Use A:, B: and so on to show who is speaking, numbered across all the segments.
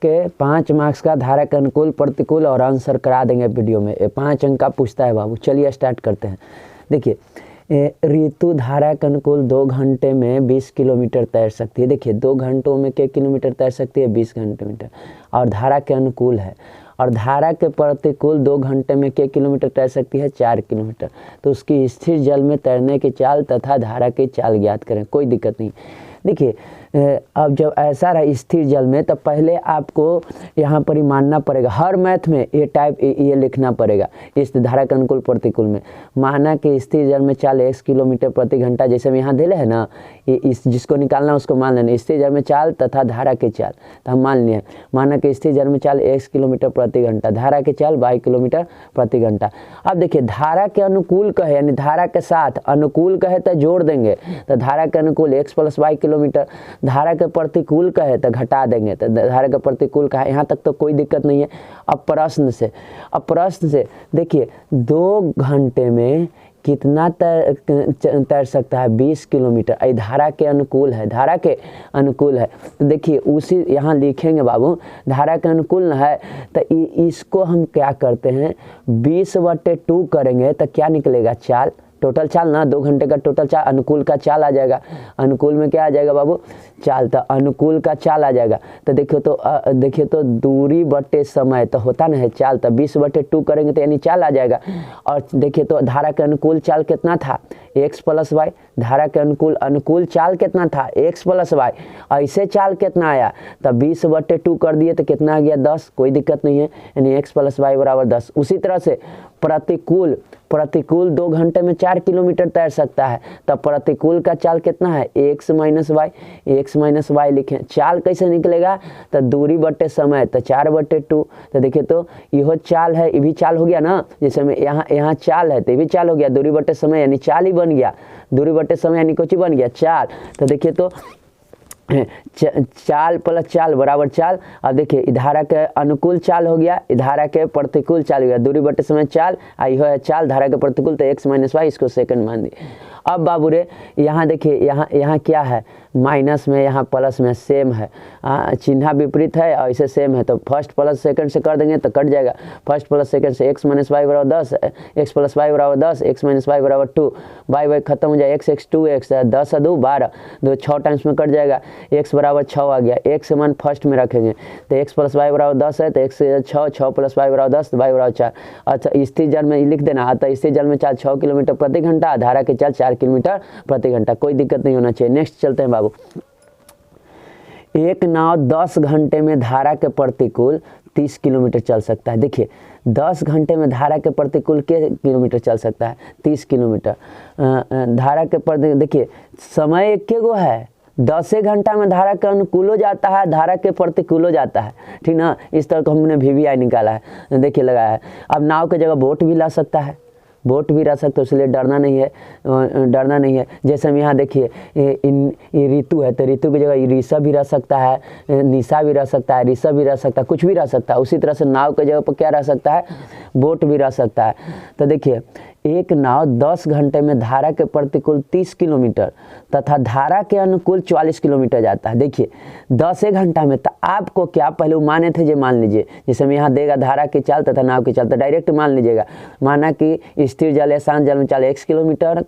A: के 5 मार्क्स का धारा के अनुकूल प्रतिकूल और आंसर करा देंगे वीडियो में। 5 अंक का पूछता है बाबू। चलिए स्टार्ट करते हैं। देखिए ऋतु धारा के अनुकूल 2 घंटे में 20 किलोमीटर तैर सकती है। देखिए 2 घंटों में क्या किलोमीटर तैर सकती है? 20 किलोमीटर। और धारा के अनुकूल है और धारा के प्रतिकूल 2 घंटे में क्या किलोमीटर तैर सकती है? 4 किलोमीटर। तो उसकी स्थिर जल में तैरने की चाल तथा धारा की चाल ज्ञात करें। कोई दिक्कत नहीं। देखिए अब जब ऐसा रहा स्थिर जल में, तब पहले आपको यहाँ पर ही मानना पड़ेगा। हर मैथ में ये टाइप ये लिखना पड़ेगा इस धारा के अनुकूल प्रतिकूल में। माना कि स्थिर जल में चाल 1 किलोमीटर प्रति घंटा, जैसे हम यहाँ दे है ना, ये इस जिसको निकालना उसको मान लेना। स्थिर जल में चाल तथा धारा की चाल, तो हम मान लिए। माना कि स्थिर जल में चाल 1 किलोमीटर प्रति घंटा, धारा की चाल 22 किलोमीटर प्रति घंटा। अब देखिए धारा के अनुकूल कहे यानी धारा के साथ अनुकूल कहे तो जोड़ देंगे, तो धारा के अनुकूल x + y किलोमीटर। धारा के प्रतिकूल कहे तो घटा देंगे, तो धारा के प्रतिकूल का है। यहाँ तक तो कोई दिक्कत नहीं है। अब प्रश्न से देखिए 2 घंटे में कितना तैर सकता है? 20 किलोमीटर। धारा के अनुकूल है, धारा के अनुकूल है। तो देखिए उसी यहाँ लिखेंगे बाबू, धारा के अनुकूल है तो इसको हम क्या करते हैं 20/2 करेंगे तो क्या निकलेगा? चाल। टोटल चाल ना, 2 घंटे का टोटल चाल, अनुकूल का चाल आ जाएगा। अनुकूल में क्या आ जाएगा बाबू? चाल। तो अनुकूल का चाल आ जाएगा। तो देखिए तो दूरी बटे समय तो होता ना है चाल, तो 20/2 करेंगे तो यानी चाल आ जाएगा। और देखिए तो धारा के अनुकूल चाल कितना था? x + y। धारा के अनुकूल चाल कितना था? x + y। ऐसे चाल कितना आया? तो 20/2 कर दिए तो कितना आ गया? 10। कोई दिक्कत नहीं है, यानी x + y = 10। उसी तरह से प्रतिकूल 2 घंटे में 4 किलोमीटर तैर सकता है, तब प्रतिकूल का चाल कितना है? x - y लिखें। चाल कैसे निकलेगा? तो दूरी बटे समय, तो 4/2। तो देखिए तो यह चाल है, ये भी चाल हो गया ना। जैसे में यहाँ चाल है तो ये भी चाल हो गया। दूरी बटे समय यानी चाल ही बन गया। दूरी बटे समय यानी कुछ बन गया? चाल। तो देखिए तो चाल + चाल = चाल। अब देखिए धारा के अनुकूल चाल हो गया, धारा के प्रतिकूल चाल हो गया। दूरी बटे समय चाल, यह है चाल। धारा के प्रतिकूल तो x - y, इसको सेकंड मान दिए। अब बाबू रे यहाँ देखिए यहाँ क्या है? माइनस में, यहाँ प्लस में सेम है। चिन्ह विपरीत है और इसे सेम है, तो फर्स्ट प्लस सेकंड से कर देंगे तो कट जाएगा। फर्स्ट प्लस सेकंड से x - y = 10, x + y = 10, x - y = 2, y खत्म हो जाए, x 2x 10 2 12, 2 6 टाइम्स में कट जाएगा। x = 6 आ गया। x मान फर्स्ट में रखेंगे तो x + y = 10 है, तो x 6, 6 + y = 10, y = 4। अच्छा स्थिर जल में लिख देना। तो स्थिर जल में चाल 6 किलोमीटर प्रति घंटा, धारा की चाल 4 किलोमीटर प्रति घंटा। कोई दिक्कत नहीं होना चाहिए। नेक्स्ट चलते हैं बाबू। एक नाव 10 घंटे में धारा के प्रतिकूल 30 किलोमीटर चल सकता है। देखिए 10 घंटे में धारा के प्रतिकूल के किलोमीटर चल सकता है? 30 किलोमीटर। धारा के प्रतिकूल देखिए समय एक गो है, 10 घंटा में धारा के अनुकूल हो जाता है, धारा के प्रतिकूल हो जाता है। ठीक ना, इस तरह को हमने VVI निकाला है, देखिए लगाया है। अब नाव की जगह बोट भी ला सकता है, बोट भी रह सकते, इसलिए डरना नहीं है। जैसे हम यहाँ देखिए ऋतु है, तो ऋतु की जगह ऋषभ भी रह सकता है, निशा भी रह सकता है, ऋषभ भी रह सकता है, कुछ भी रह सकता है। उसी तरह से नाव की जगह पर क्या रह सकता है? बोट भी रह सकता है। तो देखिए एक नाव 10 घंटे में धारा के प्रतिकूल 30 किलोमीटर तथा धारा के अनुकूल 44 किलोमीटर जाता है। देखिए 10 घंटा में, तो आपको क्या पहले माने थे, जो मान लीजिए जैसे हम यहाँ देगा धारा की चाल तथा नाव की चाल, तो डायरेक्ट मान लीजिएगा। माना कि स्थिर जल या शांत जल में चाल 1 किलोमीटर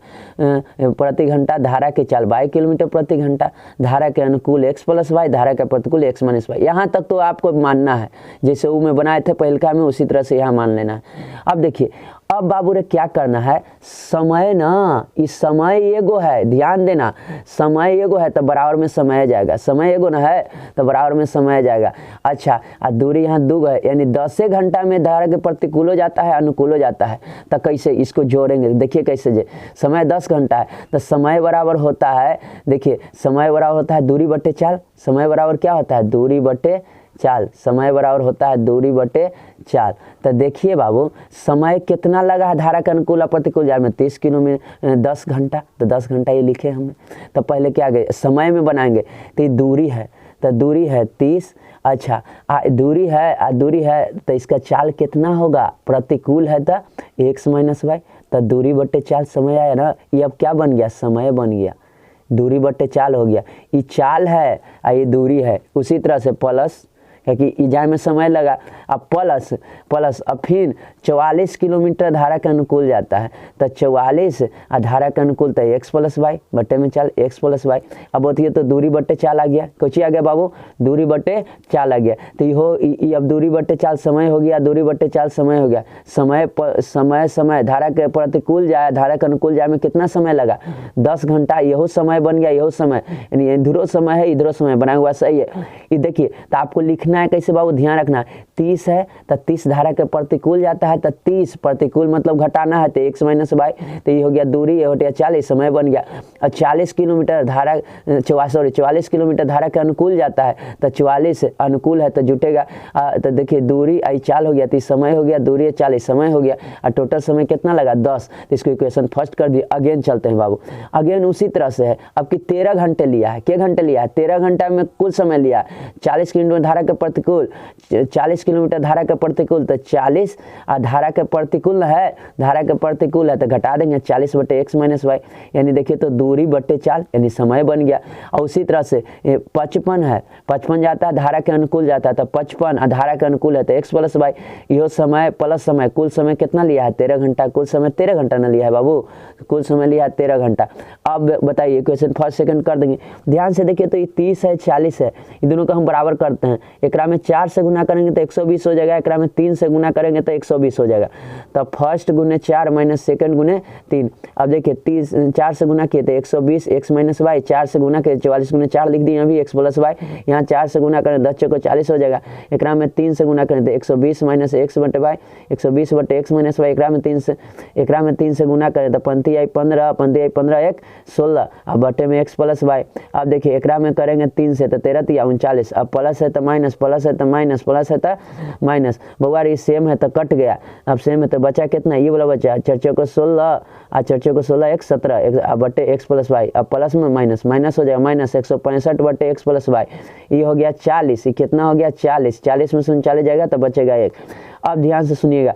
A: प्रति घंटा, धारा की चाल 22 किलोमीटर प्रति घंटा, धारा के अनुकूल x + y, धारा के प्रतिकूल x - y। यहाँ तक तो आपको मानना है, जैसे वो में बनाए थे पहलका में, उसी तरह से यहाँ मान लेना है। अब देखिए अब बाबू रे क्या करना है? समय ना, इस समय एगो है, ध्यान देना, समय एगो है तो बराबर में समय जाएगा। समय एगो ना है तो बराबर में समय जाएगा। अच्छा दूरी यहाँ 2 है, यानी 10 घंटा में धारा के प्रतिकूल हो जाता है, अनुकूल हो जाता है। तो कैसे इसको जोड़ेंगे? देखिए कैसे समय 10 घंटा है तो समय बराबर होता है, देखिए समय बराबर होता है दूरी बटे चाल। समय बराबर क्या होता है? दूरी बटे चाल। समय बराबर होता है दूरी बटे चाल। तो देखिए बाबू समय कितना लगा है धारा के अनुकूल और प्रतिकूल जाल में? 30 किलोमीटर 10 घंटा, तो 10 घंटा ये लिखे हमने। तो पहले क्या गए समय में बनाएंगे, तो दूरी है, तो दूरी है 30। अच्छा दूरी है तो इसका चाल कितना होगा? प्रतिकूल है तो x - y, तो दूरी बटे चाल समय आया ना। ये अब क्या बन गया? समय बन गया। दूरी बटे चाल हो गया। ये चाल है और ये दूरी है। उसी तरह से प्लस क्योंकि जाए में समय लगा। अब प्लस अब फिर 44 किलोमीटर धारा के अनुकूल जाता है, तो 44 धारा के अनुकूल तो x प्लस वाई बटे में चाल x प्लस वाई। अब होती तो दूरी बटे चाल आ गया, कुछ आ गया बाबू, दूरी बटे चाल आ गया। तो ये अब दूरी बटे चाल समय हो गया, दूरी बटे चाल समय हो गया। समय धारा के प्रतिकूल जाए, धारा के अनुकूल जाए में कितना समय लगा, 10 घंटा। यहो समय बन गया, यहो समय, यानी इधरो समय है इधरो समय बना हुआ, सही है। ये देखिए, तो आपको लिखना है कैसे बाबू, ध्यान रखना। 30 है तो 30 धारा के प्रतिकूल जाता है, तो 30 प्रतिकूल मतलब घटाना है, तो x माइनस वाई। तो ये हो गया दूरी, ये हो गया 40, समय बन गया। और 40 किलोमीटर धारा 44 किलोमीटर धारा के अनुकूल जाता है, तो 44 अनुकूल है तो जुटेगा। तो देखिए दूरी आई चाल हो गया, तो समय हो गया, दूरी 40 समय हो गया, और टोटल समय कितना लगा 10। तो इसको इक्वेशन फर्स्ट कर दिए। अगेन चलते हैं बाबू, अगेन उसी तरह से है। अब कि 13 घंटे लिया है, क्या घंटे लिया है, 13 घंटा में कुल समय लिया। 40 किलोमीटर धारा के प्रतिकूल, 40 किलोमीटर धारा के प्रतिकूल, तो 40 धारा के प्रतिकूल है, धारा के प्रतिकूल है तो घटा देंगे 40 बटे x माइनस वाई, यानी देखिए तो दूरी बटे चाल, यानी समय बन गया। और उसी तरह से 55 है, 55 जाता है धारा के अनुकूल जाता है, तो 55 धारा के अनुकूल है तो x प्लस वाई। यह समय प्लस समय, कुल समय कितना लिया है 13 घंटा, कुल समय 13 घंटा ना लिया है बाबू, कुल समय लिया है 13 घंटा। अब बताइए क्वेश्चन फर्स्ट सेकंड कर देंगे। ध्यान से देखिए, तो ये 30 है 40 है, ये दोनों को हम बराबर करते हैं। एकरा में 4 से गुना करेंगे तो 120 हो जाएगा, एकरा में 3 से गुना करेंगे तो 120 हो जाएगा। तो फर्स्ट गुने 4 माइनस सेकंड गुने 3। अब देखिए 30 4 से गुना किए तो 120 x माइनस वाई, 4 से गुना किए 44 गुने 4 लिख दिए अभी x प्लस वाई। यहाँ 4 से गुना करें 10 को 40 हो जाएगा। एकरा में 3 से गुना करें तो 120 माइनस x बटे वाई, 120 बटे x माइनस वाई। एकरा में 3 से गुना करें तो 15 आई 15 1 16, अब बटे में x प्लस वाई। अब देखिए एकरा में करेंगे 3 से तो 13 3 39, अब प्लस है तो माइनस, प्लस है तो माइनस, प्लस है तो माइनस। बउआ ये सेम है तो कट गया, अब सेम है तो बचा कितना, ये वाला बचा 4 को 16, 4 को 16 1 17, अब बटे x प्लस वाई। अब प्लस में माइनस, माइनस हो जाएगा माइनस 165 बटे x प्लस वाई। ये हो गया 40, ये कितना हो गया 40, 40 में से 39 जाएगा तो बचेगा 1। अब ध्यान से सुनिएगा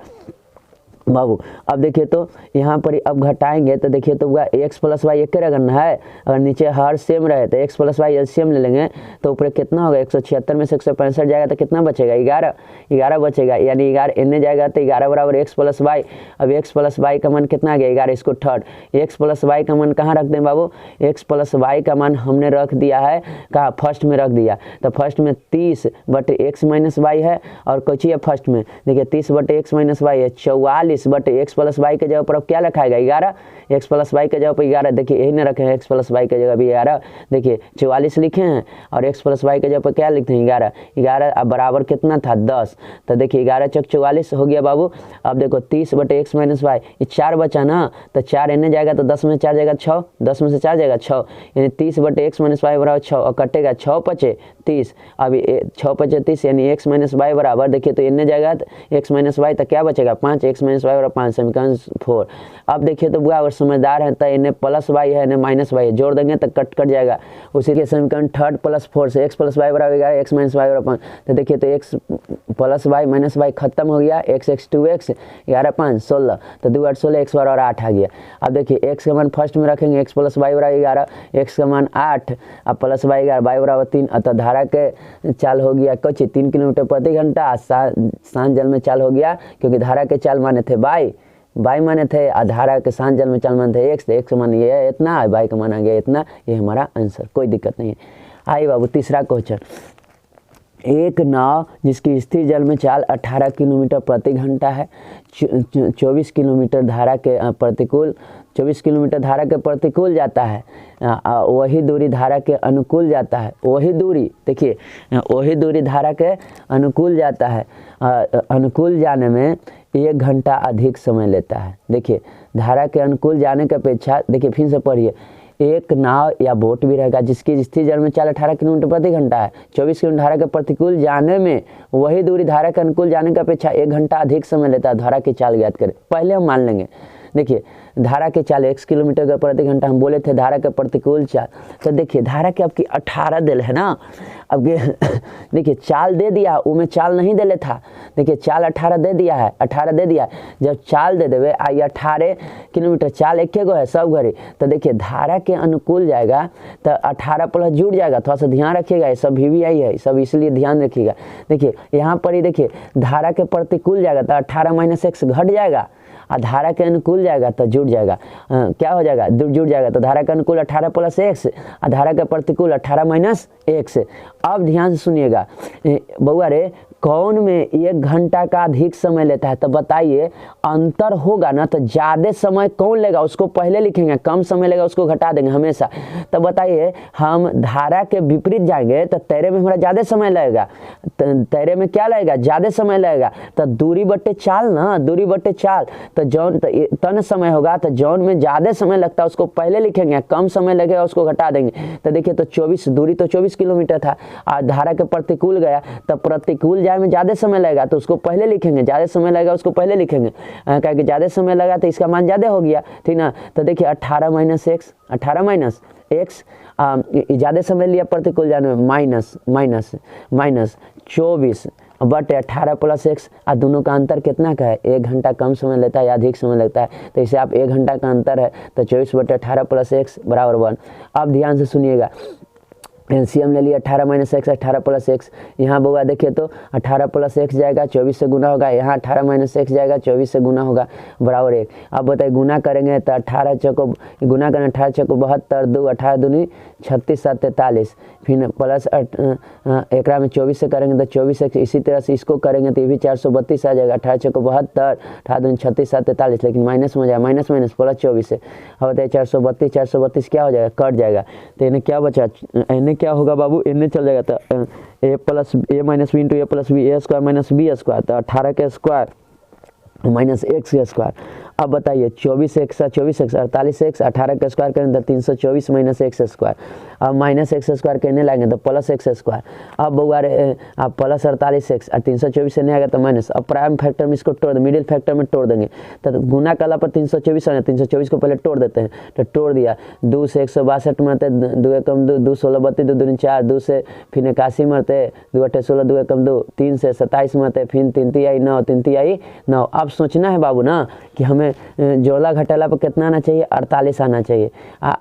A: बाबू, अब देखिए तो यहाँ पर अब घटाएंगे तो देखिए तो हुआ x प्लस वाई एक करना है, अगर नीचे हर सेम रहे तो x प्लस वाई एलसीएम ले लेंगे तो ऊपर कितना होगा 176 में से 165 जाएगा तो कितना बचेगा 11 बचेगा, यानी 11 इनने जाएगा तो 11 बराबर x प्लस वाई। अब x प्लस वाई का मान कितना आ गया 11, इसको थर्ड। x प्लस वाई का मान कहाँ रख दें बाबू, x प्लस वाई का मान हमने रख दिया है कहाँ, फर्स्ट में रख दिया। तो फर्स्ट में 30 बटे x माइनस वाई है, और कौची है फर्स्ट में देखिए 30 बटे x माइनस वाई है 44 बटे x प्लस वाई के जगह पर अब क्या लिखा है 11, x प्लस वाई के जगह पर 11। देखिए यही ना रखे हैं x प्लस वाई के जगह भी 11, देखिए 44 लिखे हैं और x प्लस वाई के जगह पर क्या लिखते हैं 11। अब बराबर कितना था 10, तो देखिए 11 चौक 44 हो गया बाबू। अब देखो 30 बटे x माइनस वाई, ये 4 बचा ना, तो 4 इन्हें जाएगा तो 10 में 4 जाएगा 6, 10 में से 4 जाएगा 6, यानी 30 बटे x माइनस वाई बराबर 6, और कटेगा 6 पचे 30। अब 6 पचे 30 यानी x माइनस वाई बराबर, देखिए तो इन्हें जाएगा x माइनस वाई तो क्या बचेगा 5, x माइनस वाई बराबर 5, समीकरण 4। अब देखिए तो बुआ अगर समझदार है तो इन्हें प्लस वाई है इन्हें माइनस वाई है, जोड़ देंगे तो कट जाएगा। उसी के समीकरण थर्ड प्लस 4 से x प्लस वाई बराबर 11, x माइनस वाई बराबर 5। तो देखिए तो x plus Y minus Y खत्म हो गया, x 2x 11 5 16, तो 2 8 16, x बराबर 8 आ गया। अब देखिए x का मान फर्स्ट में रखेंगे, x प्लस वाई बराबर 11, x का मान 8, अब प्लस वाई 11, वाई बराबर 3। अतः धारा के चाल हो गया कुछ 3 किलोमीटर प्रति घंटा, शांत जल में चाल हो गया, क्योंकि धारा के चाल माने थे बाई माने थे, धारा के शांत जल में चाल माने थे x का मान ये इतना है, बाई का मान आ गया इतना, ये हमारा आंसर, कोई दिक्कत नहीं है। आइए बाबू तीसरा क्वेश्चन, एक नाव जिसकी स्थिर जल में चाल 18 किलोमीटर प्रति घंटा है, 24 किलोमीटर धारा के प्रतिकूल 24 किलोमीटर धारा के प्रतिकूल जाता है, वही दूरी धारा के अनुकूल जाता है। वही दूरी देखिए, वही दूरी धारा के अनुकूल जाता है, अनुकूल जाने में 1 घंटा अधिक समय लेता है। देखिए धारा के अनुकूल जाने की अपेक्षा, देखिए फिर से पढ़िए, एक नाव या बोट भी रहेगा जिसकी स्थिर जल में चाल 18 किलोमीटर प्रति घंटा है, 24 किलोमीटर धारा के प्रतिकूल जाने में वही दूरी धारा के अनुकूल जाने की अपेक्षा 1 घंटा अधिक समय लेता है। धारा की चाल ज्ञात करें, पहले हम मान लेंगे। देखिए धारा के चाल 1 किलोमीटर के प्रति घंटा, हम बोले थे धारा के प्रतिकूल चाल, तो देखिए धारा के आपकी 18 दिल है ना। अब देखिए चाल दे दिया, वो में चाल नहीं देले था, देखिए चाल 18 दे दिया है, 18 दे दिया है। जब चाल दे देवे आई 18 किलोमीटर, चाल एक गो है सब घड़ी, तो देखिए धारा के अनुकूल जाएगा तो 18 प्लस जुड़ जाएगा। थोड़ा सा ध्यान रखिएगा, ये सब VVI है सब, इसलिए ध्यान रखिएगा। देखिए यहाँ पर ही देखिए धारा के प्रतिकूल जाएगा तो 18 माइनस x घट जाएगा, और धारा के अनुकूल जाएगा तो जुड़ जाएगा। क्या हो जाएगा, जुड़ जाएगा। तो धारा के अनुकूल 18 प्लस x, और धारा के प्रतिकूल 18 माइनस x। अब ध्यान से सुनिएगा बउआ रे, कौन में 1 घंटा का अधिक समय लेता है, तो बताइए अंतर होगा ना, तो ज़्यादा समय कौन लेगा उसको पहले लिखेंगे, कम समय लेगा उसको घटा देंगे हमेशा। तो बताइए हम धारा के विपरीत जाएंगे तो तैरे में हमारा ज़्यादा समय लगेगा, तैरे में क्या लगेगा, ज़्यादा समय लगेगा। तो दूरी बट्टे चाल ना, दूरी बट्टे चाल, तो जौन तन समय होगा, तो जौन में ज़्यादा समय लगता है उसको पहले लिखेंगे, कम समय लगेगा उसको घटा देंगे। तो देखिए तो 24, दूरी तो 24 किलोमीटर था, और धारा के प्रतिकूल गया तो प्रतिकूल जाए में ज़्यादा समय लगेगा तो उसको पहले लिखेंगे, ज़्यादा समय लगेगा उसको पहले लिखेंगे, क्योंकि ज़्यादा समय लगा तो इसका मान ज़्यादा हो गया, ठीक ना। तो देखिए 18 माइनस x, 18 माइनस x, ज़्यादा समय लिया प्रतिकूल जाने में, माइनस 24 बटे 18 प्लस x, और दोनों का अंतर कितना का है, 1 घंटा कम समय लेता है या अधिक समय लगता है। तो इसे आप 1 घंटा का अंतर है तो 24 बटे 18 प्लस x बराबर 1। अब ध्यान से सुनिएगा, एलसीएम ले लिया 18 माइनस x, 18 प्लस x। यहाँ बउआ देखिए तो 18 प्लस x जाएगा 24 से गुना होगा, यहाँ 18 माइनस x जाएगा 24 से गुना होगा बराबर 1। अब बताइए गुना करेंगे तो 18 चौको गुना करेंगे, 18 चौको 72, 2 18 दूनी 36 7 43, फिर प्लस एक में 24 से करेंगे तो 24x, इसी तरह से इसको करेंगे तो ये भी 432 आ जाएगा। 18 चौको 72, 18 दूनी 36 7 43, लेकिन माइनस में हो जाएगा, माइनस माइनस प्लस 24 से। अब बताइए 432 क्या हो जाएगा, कट जाएगा। तो इन्हें क्या बचा, इन्हें क्या होगा बाबू, इन्हें चल जाएगा तो a plus a minus B into A plus B, A square minus B square, तो 18 के स्क्वायर माइनस x के स्क्वायर। अब बताइए 24x 48x, 18 का स्क्वायर करेंगे तो 324 माइनस x स्क्वायर। अब माइनस x स्क्वायर कहने लाएंगे तो प्लस x स्क्वायर। अब बउआ आप प्लस 48x और 324 से नहीं आएगा तो माइनस। अब प्राइम फैक्टर में इसको तोड़ दें, मिडिल फैक्टर में तोड़ देंगे तो गुना कला पर 324 आना, 324 को पहले तोड़ देते हैं। तो तोड़ दिया, 2 से 162 मरते, 2 एकम 2, 2 16 32, 2 दूनी 4, 2 से फिर 81 मरते, 2 8 16, 2 एकम 2, 3 से 27 मरते, फिर 3 तिहाई 9, 3 तिहाई 9। अब सोचना है बाबू ना कि हमें जोड़ला घटाला पर कितना आना चाहिए, 48 आना चाहिए,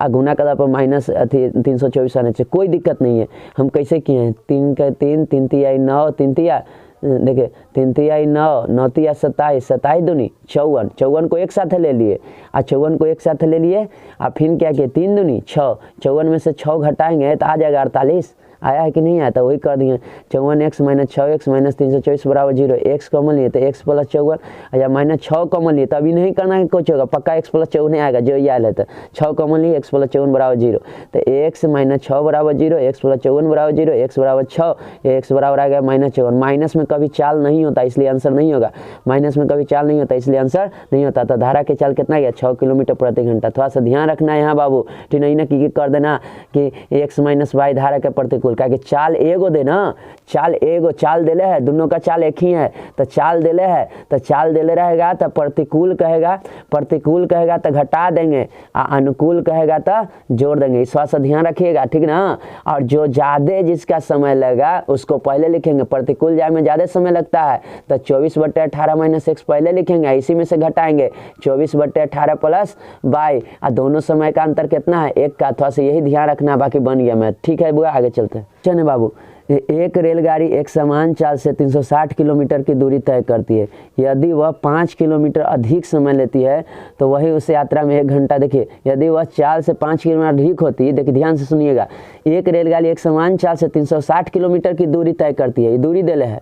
A: गुना कला पर माइनस 324 आना चाहिए। कोई दिक्कत नहीं है, हम कैसे किए हैं, 3 का 3, 3 तिहाई 9, 3 तिहाई देखिए 3 तिहाई 9, 9 तिहाई 27, 27 दूनी 54, 54 को एक साथ ले लिए, 54 को एक साथ ले लिए, फिर क्या किए 3 दूनी 6, 54 में से 6 घटाएंगे तो आ जाएगा 48। आया है कि नहीं आया, तो वही कर दिए। 54x माइनस 6x माइनस 324 बराबर 0। x कॉमन लिए तो x प्लस 54 या माइनस 6 कॉमन लिए तो अभी नहीं करना है कुछ होगा, पक्का x प्लस 54 नहीं आएगा, जो याद है तो 6 कॉमन लिए, x प्लस 54 बराबर 0। तो x माइनस 6 बराबर 0, x प्लस 54 बराबर 0, x बराबर 6, x बराबर आ गया माइनस 54। माइनस में कभी चाल नहीं होता इसलिए आंसर नहीं होगा, माइनस में कभी चाल नहीं होता इसलिए आंसर नहीं होता। तो धारा के चाल कितना गया, 6 किलोमीटर प्रति घंटा। थोड़ा सा ध्यान रखना है यहाँ बाबू, ठीक नहीं ना कि कर देना कि x माइनस वाई धारा के प्रतिकूल, क्या चाल एगो दे ना, चाल एगो चाल देले है, दोनों का चाल एक ही है, तो चाल देले है तो चाल देले रहेगा तो प्रतिकूल कहेगा, प्रतिकूल कहेगा तो घटा देंगे, अनुकूल कहेगा तो जोड़ देंगे। इस बात से ध्यान रखिएगा, ठीक ना। और जो ज़्यादा जिसका समय लगा उसको पहले लिखेंगे, प्रतिकूल जाए में ज़्यादा समय लगता है तो 24 बटे 18 माइनस x पहले लिखेंगे, इसी में से घटाएंगे 24 बटे 18 प्लस बाई, और दोनों समय का अंतर कितना है, एक का। थोड़ा सा यही ध्यान रखना, बाकी बन गया मैथ, ठीक है बुआ। आगे चलते हैं। चलिए बाबू, एक रेलगाड़ी एक समान चाल से 360 किलोमीटर की दूरी तय करती है। यदि वह 5 किलोमीटर अधिक समय लेती है तो वही उस यात्रा में 1 घंटा। देखिए यदि वह चाल से 5 किलोमीटर अधिक होती है, देखिए ध्यान से सुनिएगा, एक रेलगाड़ी एक समान चाल से 360 किलोमीटर की दूरी तय करती है, ये दूरी देले है,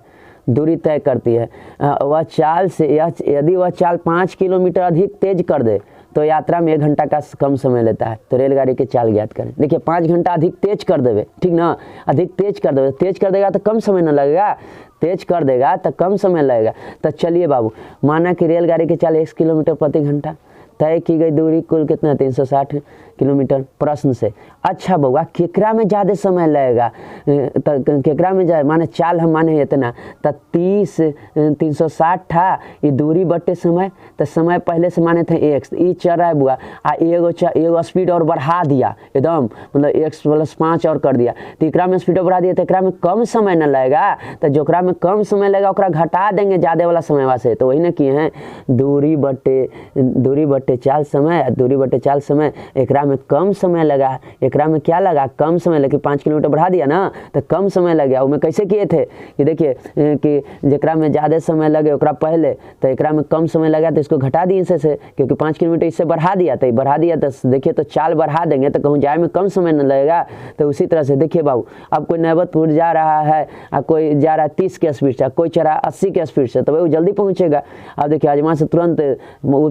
A: दूरी तय करती है। वह चाल से यदि वह चाल 5 किलोमीटर अधिक तेज कर दे तो यात्रा में 1 घंटा का कम समय लेता है। तो रेलगाड़ी के चाल ज्ञात करें। देखिए 5 घंटा अधिक तेज कर देवे, ठीक ना, अधिक तेज कर देवे, तेज कर देगा तो कम समय न लगेगा, तेज कर देगा तो कम समय लगेगा। तो चलिए बाबू, माना कि रेलगाड़ी की चाल 1 किलोमीटर प्रति घंटा, तय की गई दूरी कुल कितना, 360 किलोमीटर प्रश्न से। अच्छा बउआ केकरा में ज़्यादा समय लगेगा, तो केकरा में जाए माने चाल हम माने इतना तो 360 था ये दूरी बटे समय, तो समय पहले से माने थे x, ई चल रहा है बुआ आ एगो स्पीड और बढ़ा दिया एकदम, मतलब x + 5 और कर दिया, तो एकरा में स्पीड बढ़ा दिया तो एकरा में कम समय न लगेगा, तो जोकरा में कम समय लगेगा ओकरा घटा देंगे ज़्यादा वाला समय वास्ते, तो वही ना किए हैं दूरी बटे चाल समय, दूरी बटे चाल समय, एकरा में कम समय लगा, एकरा में क्या लगा कम समय, लेकिन 5 किलोमीटर बढ़ा दिया ना तो कम समय लग गया। वो में कैसे किए थे कि देखिए कि जेकरा में ज़्यादा समय लगे ओकरा पहले, तो एकरा में कम समय लगा तो इसको घटा दिए इससे, क्योंकि 5 किलोमीटर इससे बढ़ा दिया तो देखिए तो चाल बढ़ा देंगे तो कहूँ जाए में कम समय न लगेगा। तो उसी तरह से देखिए बाबू अब कोई नैबतपुर जा रहा है और कोई जा रहा है 30 के स्पीड से, कोई चला 80 के स्पीड से, तो वही जल्दी पहुँचेगा। अब देखिए आज वहाँ से तुरंत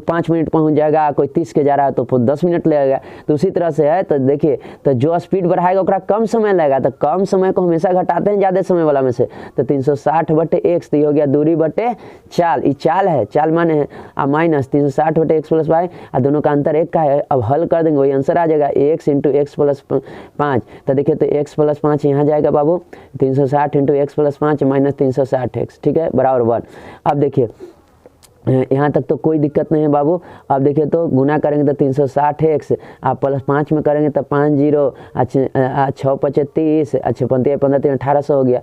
A: 5 मिनट पहुँच जाएगा, कोई 30 के जा रहा है तो 10 मिनट लगेगा। तो उसी तरह से है, तो देखिए तो जो स्पीड बढ़ाएगा ओकरा कम समय लगेगा, तो कम समय को हमेशा घटाते हैं ज़्यादा समय वाला में से, तो 360 बटे x, तो ये हो गया दूरी बटे चाल, ये चाल है, चाल माने है माइनस 360 बटे x + y, और दोनों का अंतर 1 का है। अब हल कर देंगे वही आंसर आ जाएगा x × x + 5, तो देखिए तो x + 5 यहाँ जाएगा बाबू 360 × x + 5 - 360x, ठीक है बराबर 1। अब देखिए यहाँ तक तो कोई दिक्कत नहीं है बाबू। अब देखिए तो गुना करेंगे तो 360x, आप +5 में करेंगे तो 5 0, अच्छा 6 × 30, अच्छा 15 15 1800 हो गया।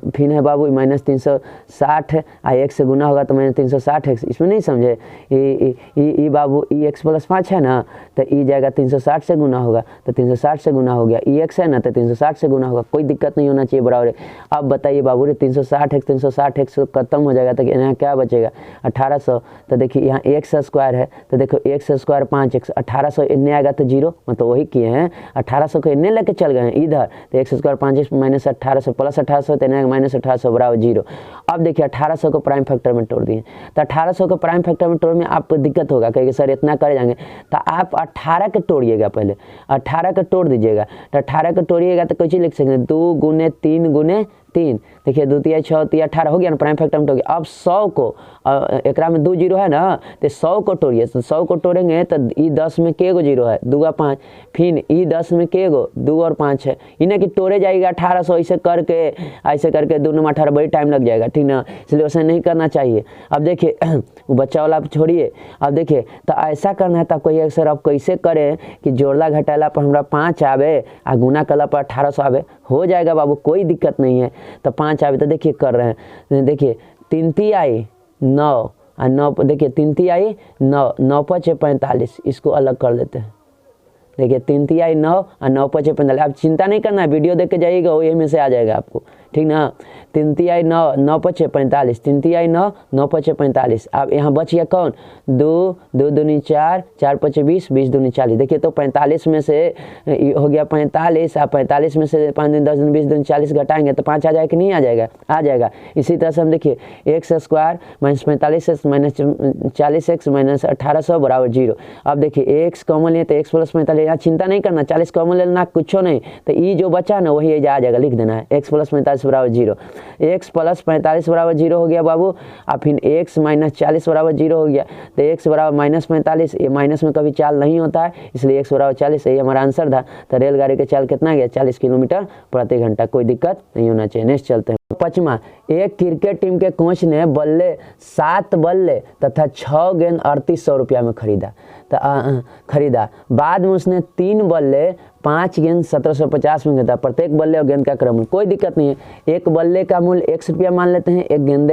A: फिर है बाबू -360 x से गुना होगा तो -360x, इसमें नहीं समझे ये बाबू ई x + 5 है ना, तो ई जाएगा 360 से गुना होगा, तो 360 से गुना हो गया, ई x है ना तो 360 से गुना होगा, कोई दिक्कत नहीं होना चाहिए बराबर है। अब बताइए बाबू रे 360x खत्म हो जाएगा तो यहाँ क्या बचेगा 1800, तो देखिए यहाँ x² है, तो देखो x² 5x, 1800 इन्ने आएगा तो 0, मतलब वही किए हैं 1800 को इन्ने लेके चल गए हैं इधर, तो x² 5x - 1800 + 1800 तो इन्ने -1800 बराबर 0। अब देखिए 1800 को प्राइम फैक्टर में तोड़ दिए, तो 1800 को प्राइम फैक्टर में तोड़ में आपको दिक्कत होगा कहेंगे सर इतना कर जाएंगे, तो आप 18 के तोड़िएगा, पहले 18 के तोड़ दीजिएगा, तो 18 के तोड़िएगा तो कैसे लिख सकते हैं 2 × 3 × 3, देखिए 2 × 6 = 18 हो गया ना, प्राइम फैक्टर में तोड़ गया। अब 100 को एकरा में 2 0 है ना, तो 100 को तोड़िए, तो 100 को तोड़ेंगे तो ई 10 में के गो 0 है 2 × 5, फिर ई 10 में के गो 2 और 5 है, इन्हें कि तोड़े जाएगा 1800 ऐसे करके 2 × 18 बड़ी टाइम लग जाएगा, ठीक ना, इसलिए वैसे नहीं करना चाहिए। अब देखिए वो बच्चा वाला छोड़िए, अब देखिए तो ऐसा करना है, तो आपको ये सर अब कैसे करें कि जोड़ला घटाला पर हमारा 5 आवे और गुना कला पर 1800 आवे, हो जाएगा बाबू कोई दिक्कत नहीं है। तो 5 आवे तो देखिए कर रहे हैं, देखिए 3 × 3 आई 9 और 9, देखिए 3 × 3 आई 9, 9 × 5 = 45, इसको अलग कर देते हैं। देखिए 3 × 3 आई 9 और 9 × 5 = 45, आप चिंता नहीं करना है, वीडियो देख के जाइएगा वही में से आ जाएगा आपको, ठीक ना। 3 × 3 आई 9, 9 × 5 = 45, 3 × 3 आई 9, 9 × 5 = 45। अब यहाँ बच गया कौन 2, 2 दूनी 4, 4 × 5 = 20, 20 दूनी 40, देखिए तो 45 में से हो गया 45, आप 45 में से 5 दूनी 10 दूनी 20 दूनी 40 घटाएंगे तो 5 आ जाएगा कि नहीं आ जाएगा, आ जाएगा। इसी तरह से हम देखिए x² - 45x - 40x - 1800 बराबर 0। अब देखिए x कॉमन लिए तो x + 45, यहाँ चिंता नहीं करना, 40 कॉमन लेना कुछ नहीं, तो ई जो बचा ना वही आ जाएगा, लिख देना है x + 45 बराबर 0, x + 45 बराबर 0 हो गया बाबू। अब फिर x - 40 बराबर 0 हो गया, तो x बराबर -45, ये माइनस में कभी चाल नहीं होता है, इसलिए x बराबर 40, यही हमारा आंसर था। तो रेलगाड़ी का चाल कितना गया 40 किलोमीटर प्रति घंटा, कोई दिक्कत नहीं होना चाहिए। नेक्स्ट चलते हैं। 5वां, एक क्रिकेट टीम के कोच ने 7 बल्ले तथा 6 गेंद 3800 रुपया में खरीदा। बाद में उसने 3 बल्ले 5 गेंद 1750 में खरीदा। प्रत्येक बल्ले और गेंद का क्रम कोई दिक्कत नहीं है। एक बल्ले का मूल्य 1 रुपया मान लेते हैं, एक गेंद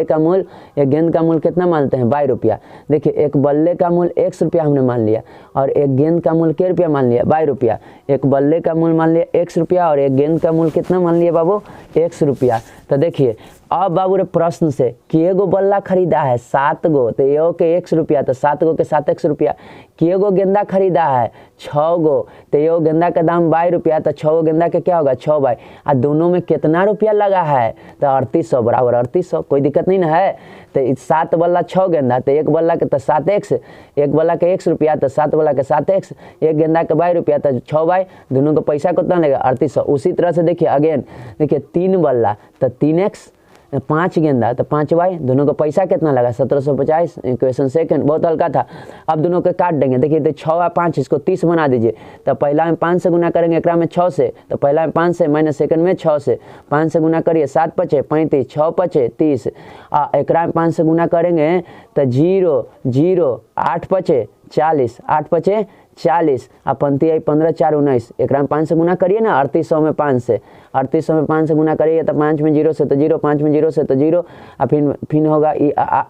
A: का मूल्य कितना मानते हैं 22 रुपया। देखिए एक बल्ले का मूल्य 1 रुपया हमने मान लिया और एक गेंद का मूल्य क्या रुपया मान लिया 22 रुपया। एक बल्ले का मूल्य मान लिया 1 रुपया और एक गेंद का मूल्य कितना मान लिया बाबू 1 रुपया। तो देखिए अब बाबू रे प्रश्न से कि एगो बल्ला खरीदा है 7 गो, तो एगो के 1 रुपया, तो 7 गो के 7 1 रुपया। कि एगो गेंदा खरीदा है 6 गो, तो एगो गेंदा का दाम 22 रुपया, तो 6 गो गेंदा के क्या होगा 6 बाई, और दोनों में कितना रुपया लगा है तो 3800 बराबर 3800, कोई दिक्कत नहीं ना है। तो 7 बल्ला 6 गेंदा, तो एक बल्ला के तो 7x, एक बल्ला के 1 रुपया तो 7 बल्ला के 7x, एक गेंदा के 22 रुपया तो 6 बाई, दोनों का पैसा कितना लगेगा 3800। उसी तरह से देखिए अगेन देखिए 3 बल्ला तो 3x, 5 गेंदा तो 5y, दोनों का पैसा कितना लगा 1750। इक्वेशन सेकंड बहुत हल्का था। अब दोनों को काट देंगे, देखिए तो 6 और 5 इसको 30 बना दीजिए। तो पहला में 5 से गुना करेंगे, एकरा में 6 से, तो पहला में 5 से माइनस सेकंड में 6 से, 5 से गुना करिए 7 पचे 35, 6 पचे 30, एकरा में 5 से गुना करेंगे तो 0 0, 8 पचे 40, 8 पचे 40, अब पंती आई 15 4 19, एक में 5 से गुना करिए ना, 3800 में 5 से, 3800 में 5 से गुना करिए तो 5 में 0 से तो 0, 5 में 0 से तो 0, और फिर होगा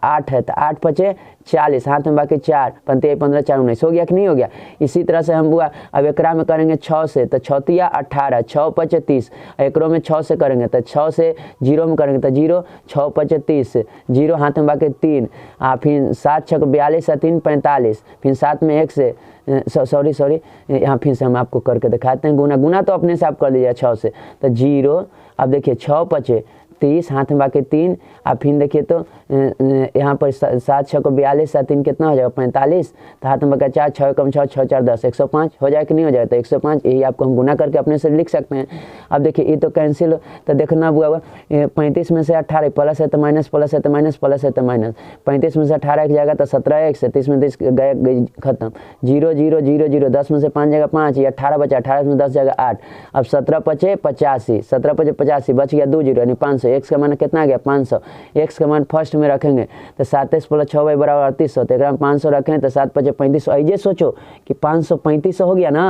A: 8 है तो 8 पचे 40, हाथ में बाकी 4, पंती आई 15 4 19, हो गया कि नहीं हो गया। इसी तरह से हम हुआ, अब एकरा में करेंगे 6 से तो 6 तिया 18, 6 पचे 30, एकरो में 6 से करेंगे तो 6 से 0 में करेंगे तो 0, 6 पचे 30, 0 हाथ में बाकी 3, फिर 7 6 42 3 45, फिर 7 में 1 से सॉरी यहाँ फिर से हम आपको करके दिखाते हैं। गुना तो अपने से आप कर लीजिए 6 से, तो 0, अब देखिए 6 पचे 30, हाथ में बाकी 3, अब फिर देखिए तो यहाँ पर 7 6 को 42, 3 कितना हो जाएगा 45, तो हाथ में बाकी 4, 6 कम 6 6 4 10, 105 हो जाए कि नहीं हो जाए, तो 105 यही आपको हम गुना करके अपने से लिख सकते हैं। अब देखिए ये तो कैंसिल, तो देखना हुआ 35 में से 18 प्लस है तो माइनस, प्लस है तो माइनस, प्लस है तो माइनस, 35 में से 18 एक जाएगा तो 17 1 से 30 में 30 गए खत्म, 0 0 0 0, 10 में से 5 जाएगा 5, ये 18 बचा, 18 में 10 जाएगा 8, अब 17 पचे 85, 17 पचे 85 बच गया 2 0 यानी 500, x का मान कितना आ गया 500, x का मान फर्स्ट में रखेंगे तो 27 प्लस 6 y बराबर 3800, तो एक में 500 रखें तो 7 पचे 3500, ऐसे सोचो कि 500 3500 हो गया ना।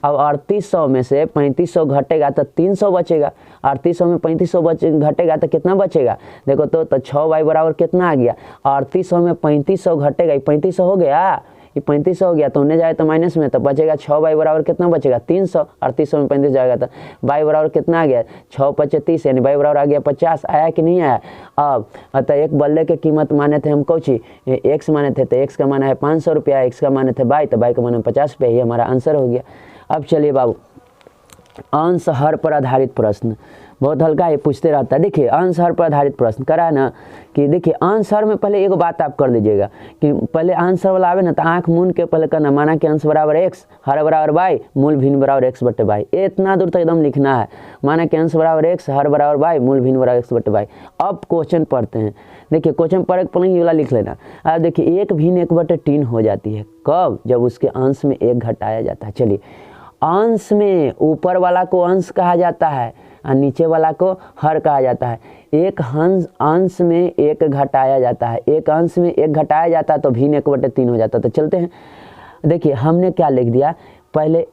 A: अब 3800 में से 3500 घटेगा तो 300 बचेगा, 3800 में 3500 घटेगा तो कितना बचेगा, देखो तो 6y बराबर कितना आ गया, 3800 में 3500 घटेगा, 3500 हो गया, ये 3500 हो गया तो उन्हें जाए तो माइनस में, तो बचेगा 6y बराबर कितना बचेगा 300, 3800 में 35 जाएगा तो y बराबर कितना आ गया 6 पचे 30, यानी y बराबर आ गया 50, आया कि नहीं आया। अब अतः एक बल्ले की कीमत माने थे हम कौची x माने थे, तो x का माना है 500 रुपया, x का माने थे y, तो y का माना 50 रुपया, ये हमारा आंसर हो गया। अब चलिए बाबू, अंश हर पर आधारित प्रश्न बहुत हल्का ये पूछते रहता है। देखिए अंश हर पर आधारित प्रश्न करा है ना, कि देखिए अंश हर में पहले एक बात आप कर दीजिएगा कि पहले अंश हर वाला आवे ना तो आँख मून के पहले करना, माना कि अंश बराबर x, हर बराबर y, मूल भिन्न बराबर x बटे y, इतना दूर तक एकदम लिखना है। माना कि अंश बराबर x, हर बराबर y, मूल भिन्न बराबर x बटे y। अब क्वेश्चन पढ़ते हैं, देखिए क्वेश्चन पढ़ के पहले वाला लिख लेना। अब देखिए 1 भिन्न 1 बटे 3 हो जाती है, कब, जब उसके अंश में 1 घटाया जाता है। चलिए अंश में ऊपर वाला को अंश कहा जाता है और नीचे वाला को हर कहा जाता है। एक अंश में 1 घटाया जाता है, एक अंश में 1 घटाया जाता है तो भिन्न 1 बटे 3 हो जाता है। तो चलते हैं, देखिए हमने क्या लिख दिया, पहले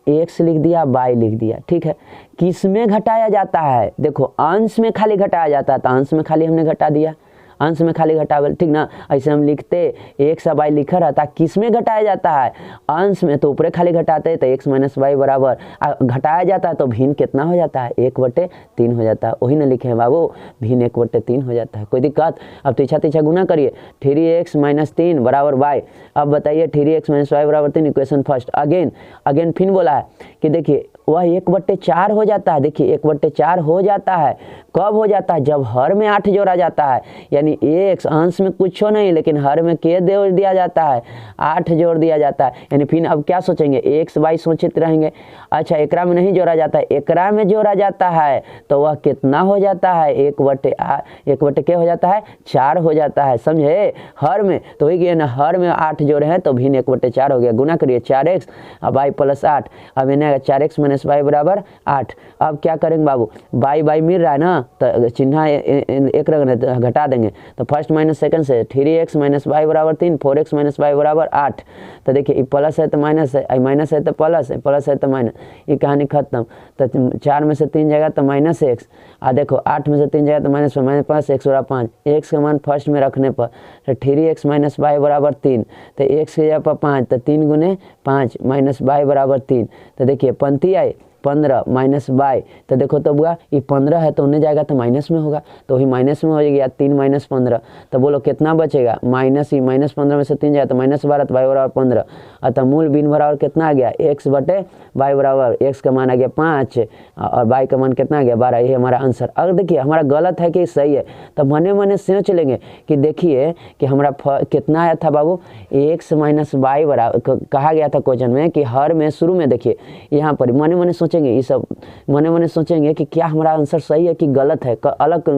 A: x लिख दिया, y लिख दिया, ठीक है। किस में घटाया जाता है, देखो अंश में खाली घटाया जाता है तो अंश में खाली हमने घटा दिया, अंश में खाली घटावल, ठीक ना। ऐसे हम लिखते x और y लिखा रहता, किस में घटाया जाता है अंश में, तो ऊपरे खाली घटाते तो x माइनस वाई बराबर, घटाया जाता है तो भिन्न कितना हो जाता है 1 बटे 3 हो जाता है, वही ना लिखे हैं बाबू, भिन्न 1 बटे 3 हो जाता है। कोई दिक्कत। अब तीछा गुना करिए, 3x माइनस 3 बराबर y। अब बताइए 3x माइनस वाई बराबर 3, इक्वेशन फर्स्ट। अगेन फिर बोला है कि देखिए वह 1 बटे 4 हो जाता है। देखिए 1 बटे 4 हो जाता है, कब हो जाता है, जब हर में 8 जोड़ा जाता है, यानी x अंश में कुछ नहीं लेकिन हर में के जोड़ दिया जाता है, 8 जोड़ दिया जाता है। यानी फिर अब क्या सोचेंगे, x y सोचित रहेंगे। अच्छा एकरा में नहीं जोड़ा जाता है, एकरा में जोड़ा जाता है तो वह कितना हो जाता है 1 बटे क्या हो जाता है 4 हो जाता है, समझे। हर में तो वही गया ना, हर में 8 जोड़े हैं तो भिन्न 1 बटे 4 हो गया। गुना करिए 4x अब y प्लस 8, अब इन्हें 4x माइनस वाई बराबर 8। अब क्या करेंगे बाबू, बाई मिल रहा है ना तो चिन्ह एक रखना, घटा देंगे तो फर्स्ट माइनस सेकंड से 3x माइनस वाई बराबर 3, 4x माइनस वाई बराबर 8। तो देखिए ये प्लस है तो माइनस है, माइनस है तो प्लस है, प्लस है तो माइनस, ये कहानी खत्म। तो 4 में से 3 जाएगा तो माइनस x, देखो 8 में से 3 जाएगा तो माइनस प्लस x बराबर 5, x का मान फर्स्ट में रखने पर तो 3x माइनस वाई बराबर 3, तो x की जगह पर 5, तो 3 गुने 5 माइनस वाई बराबर 3। तो देखिए पंक्ति आई 15 माइनस वाई, तो देखो तो हुआ ये 15 है तो उन्हें जाएगा तो माइनस में होगा, तो वही माइनस में हो गया 3 माइनस 15। तो बोलो कितना बचेगा, माइनस ही, माइनस 15 में से 3 जाए तो माइनस 12, तो वाई बराबर 15। अतः मूल भिन्न बराबर कितना आ गया x बटे वाई बराबर, x का मान आ गया 5 और y का मान कितना आ गया 12। ये हमारा आंसर। अगर देखिए हमारा गलत है कि सही है तो मने सोच लेंगे कि देखिए कि हमारा कितना आया था बाबू, x माइनस वाई बराबर कहा गया था क्वेश्चन में कि हर में शुरू में देखिए यहाँ पर मने सोच सोचेंगे, ये सब मने मने सोचेंगे कि क्या हमारा आंसर सही है कि गलत है, अलग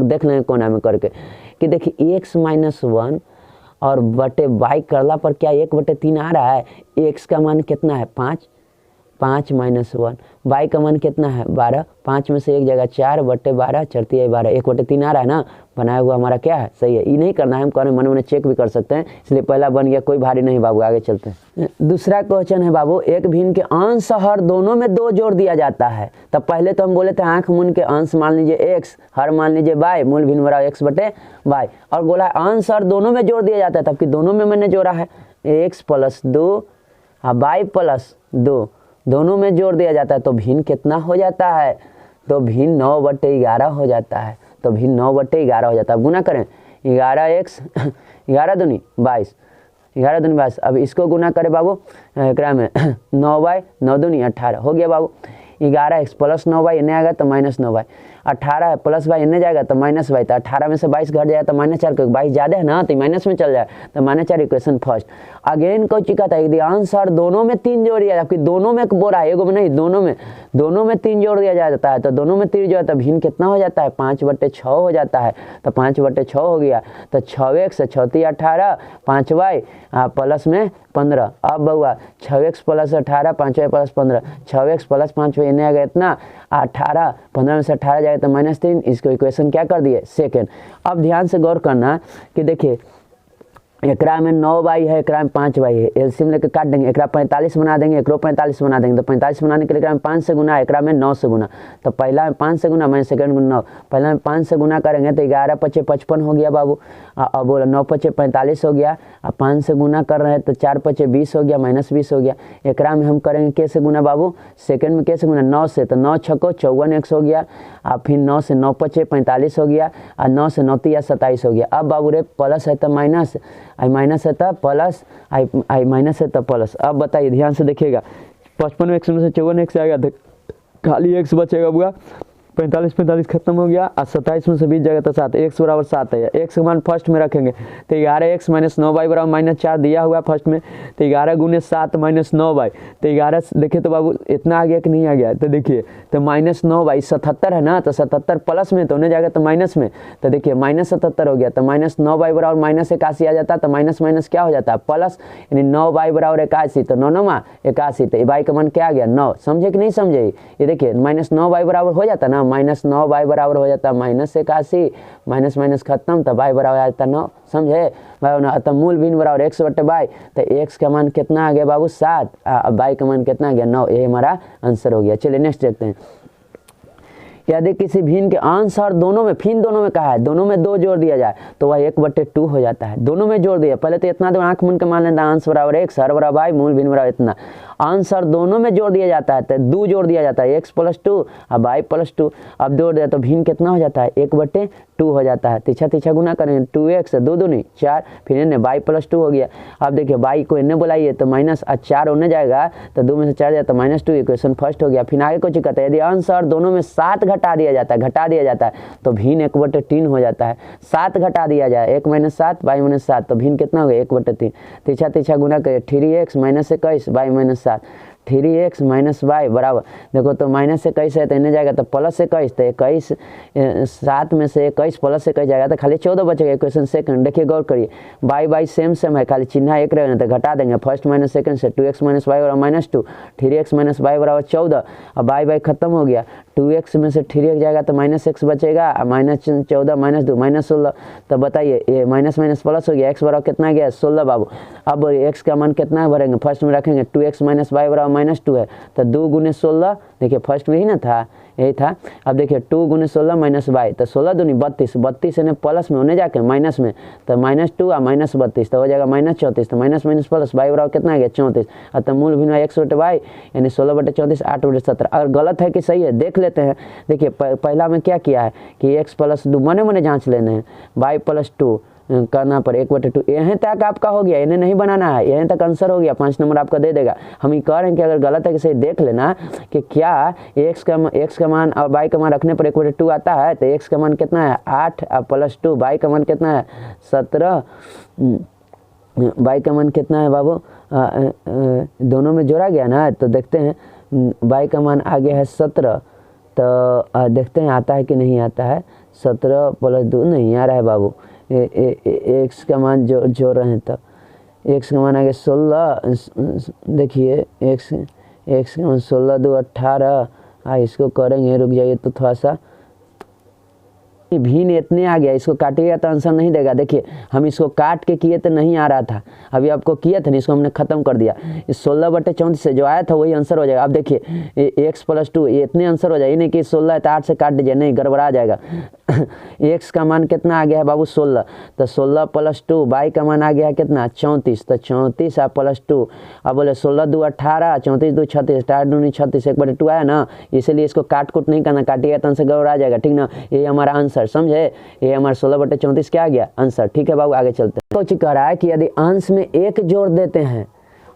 A: देख लेंगे कोना में करके कि देखिए x-1 और बटे y करला पर क्या 1/3 आ रहा है। x का मान कितना है 5, 5-1, y का मान कितना है 12, 5 में से एक जगह 4/12 चरती है 12, 1/3 आ रहा है ना, बनाया हुआ हमारा क्या है सही है। ये नहीं करना है, हम करें मन में चेक भी कर सकते हैं, इसलिए पहला बन गया, कोई भारी नहीं बाबू, आगे चलते हैं। दूसरा क्वेश्चन है बाबू, एक भिन्न के अंश हर दोनों में 2 जोड़ दिया जाता है। तब पहले तो हम बोले थे आंख मूल के अंश मान लीजिए x, हर मान लीजिए y, मूल भिन्न बराबर x/y, और बोला अंश हर दोनों में जोड़ दिया जाता है, तब कि दोनों में मैंने जोड़ा है x + 2 और y + 2, दोनों में जोड़ दिया जाता है, तो भिन्न कितना हो जाता है, तो भिन्न 9/11 हो जाता है, तो भिन्न 9/11 हो जाता है। अब गुना करें 11x 11 दूनी 22, 11 दूनी 22, अब इसको गुना करें बाबू एकरा में 9y 9 दूनी 18 हो गया बाबू। 11x + 9y इन्हें आएगा तो -9y, 18 है प्लस y इन्हें जाएगा तो -y, तो 18 में से 22 घट जाएगा तो -4, क्योंकि 22 ज़्यादा है ना तो माइनस में चल जाए, तो -4 इक्वेशन फर्स्ट। अगेन कोई चिका था यदि आंसर दोनों में 3 जोड़ दिया, जबकि दोनों में बोरा है, एगो में नहीं, दोनों में 3 जोड़ दिया जाता है, तो दोनों में 3 जो है तो भिन्न कितना हो जाता है 5/6 हो जाता है, तो 5/6 हो गया, तो 6x 6 18 5y प्लस में 15। अब बउआ 6x + 18 5y + 15, 6x + 5y इन्हें आ गया इतना 18, 15 में से 18 जाएगा तो -3, इसको इक्वेशन क्या कर दिए सेकेंड। अब ध्यान से गौर करना कि देखिए एकरा में 9y है, एकरा में 5y है, एलसीएम लेके काट देंगे, एकरा 45 बना देंगे, एकरो 45 बना देंगे, तो 45 बनाने के लिए एकरा में 5 से गुना, एकरा में 9 से गुना, तो पहला में 5 से गुना, मैंने सेकंड में 9, पहला में 5 से गुना करेंगे तो 11 × 5 = 55 हो गया बाबू, अब बोला 9 × 5 = 45 हो गया, अब 5 से गुना कर रहे हैं तो 4 × 5 = 20 हो गया, -20 हो गया। एकरा में हम करेंगे कैसे गुना बाबू, सेकंड में कैसे गुना 9 से, तो 9 × 6 = 54x हो गया, और फिर 9 से 9 × 5 = 45 हो गया, और 9 से 9 × 3 = 27 हो गया। अब बाबू रे प्लस है तो माइनस, आई माइनस है तो प्लस, आई माइनस है तो प्लस। अब बताइए ध्यान से देखिएगा, 55 में x में से 54x आएगा तो खाली x बचेगा बुआ, 45 खत्म हो गया, और 27 में से 20 जाएगा तो 7, x = 7 है, x का मान फर्स्ट में रखेंगे तो 11x - 9y = -4 दिया हुआ फर्स्ट में, तो 11 × 7 - 9y, तो 11 देखिए तो बाबू इतना आ गया कि नहीं आ गया, तो देखिए तो -9y 77 है ना, तो 77 प्लस में तो उन्हें जाएगा तो माइनस में, तो देखिए -77 हो गया, तो -9y = -81 आ जाता, तो माइनस माइनस क्या हो जाता है प्लस, यानी 9y = 81, तो 9 9 81, तो y का मान क्या आ गया 9, समझे कि नहीं समझे, ये देखिए -9y बराबर हो जाता ना, -9y बराबर हो जाता -81, माइनस माइनस खत्म, तो y बराबर आ जाता 9, समझे भाई। तो मूल भिन्न बराबर x/y, तो x का मान कितना आ गया बाबू 7, y का मान कितना आ गया 9, ये हमारा आंसर हो गया। चलिए नेक्स्ट देखते हैं। यदि किसी भिन्न के अंश और दोनों में, फिर दोनों में कहा है दोनों में 2 जोड़ दिया जाए तो वह 1/2 हो जाता है, दोनों में जोड़ दिया, पहले तो इतना तो आंख मूल के मान लेना, अंश बराबर x, हर बराबर y, मूल भिन्न बराबर इतना, अंश और दोनों में जोड़ दिया जाता है तो 2 जोड़ दिया जाता है, x + 2 और y + 2, अब जोड़ दिया तो भिन्न कितना हो जाता है 1/2 हो जाता है, तीछा गुना करेंगे 2x 2 दूनी 4, फिर इन्हें y + 2 हो गया। अब देखिए y को इन्हें बुलाइए तो माइनस, 4 होने जाएगा तो 2 में से 4 जाए तो -2, इक्वेशन फर्स्ट हो गया। फिर आगे कुछ कहता है यदि अंश और दोनों में 7 घटा दिया जाता है, तो भिन्न 1/3 हो जाता है, 7 घटा दिया जाए 1 - 7 y - 7, तो भिन्न कितना हो गया 1/3, तीछा गुना करिए 3x - 21 y - 7, 3x - y बराबर, देखो तो -21 है तो इन्हें जाएगा तो +21, तो 21 7 में से 21 + 21 जाएगा तो खाली 14 बचेगा, इक्वेशन सेकंड। देखिए गौर करिए y सेम है, खाली चिन्ह एक रहेगा तो घटा देंगे, फर्स्ट माइनस सेकंड से 2x - y = -2, 3x - y = 14, अब y खत्म हो गया, 2x में से 3x जाएगा तो -x बचेगा, -14 -2 -16, तो बताइए ये माइनस माइनस प्लस हो गया, x बराबर कितना गया 16 बाबू। अब x का मान कितना भरेंगे, फर्स्ट में रखेंगे 2x - y = -2 है, तो 2 × 16, देखिए फर्स्ट में ही ना था, यही था। अब देखिए 2 × 16 - y, तो 16 दूनी 32, 32 इन्हें प्लस में होने जाके माइनस में, तो -2 और -32 तो हो जाएगा -34, तो माइनस माइनस प्लस y बराबर कितना आ गया 34, तो मूल भिन्न x/y यानी 16/34 8/17। अगर गलत है कि सही है देख लेते हैं। देखिए पहला में क्या किया है कि x + 2 मने जांच लेने हैं, y + 2 करना पर 1/2, यहीं तक आपका हो गया, इन्हें नहीं बनाना है, यहीं तक आंसर हो गया, 5 नंबर आपका दे देगा। हम ये कह रहे हैं कि अगर गलत है कि सही देख लेना कि क्या x का मान और y का मान रखने पर 1/2 आता है, तो x का मान कितना है 8 + 2, y का मान कितना है 17, y का मान कितना है बाबू, दोनों में जोड़ा गया ना, तो देखते हैं y का मान आ गया है 17, तो देखते हैं आता है कि नहीं आता है। 17 + 2 नहीं आ रहा है बाबू। x का मान जोड़ रहे हैं तो x का मान आ गया 16। देखिए x का मान 16 × 2 = 18। इसको करेंगे, रुक जाइए तो थोड़ा सा, भिन्न इतने आ गया, इसको काटिएगा तो आंसर नहीं देगा। देखिए हम इसको काट के किए तो नहीं आ रहा था, अभी आपको किया था ना, इसको हमने खत्म कर दिया। इस 16/34 से जो आया था वही आंसर हो जाएगा। अब देखिए x + 2 ये इतने आंसर हो जाएगा, नहीं कि 16 है तो 8 से काट दीजिए, नहीं गड़बड़ा जाएगा। x का मान कितना आ गया है बाबू 16, तो 16 + 2, y का मान आ गया है कितना 34, तो 34 + 2। अब बोले 16 × 2 = 18, 34 × 2 = 36, 8 × 2 = 36, 1/2 आया ना, इसीलिए इसको काट कुट नहीं करना, काटिएगा तो आंसर गड़बड़ा जाएगा, ठीक ना। ये हमारा आंसर समझे, ये हमारा 16/34 क्या आ गया आंसर। ठीक है बाबू आगे चलते हैं। कुछ कह रहा है कि यदि अंश में 1 जोड़ देते हैं,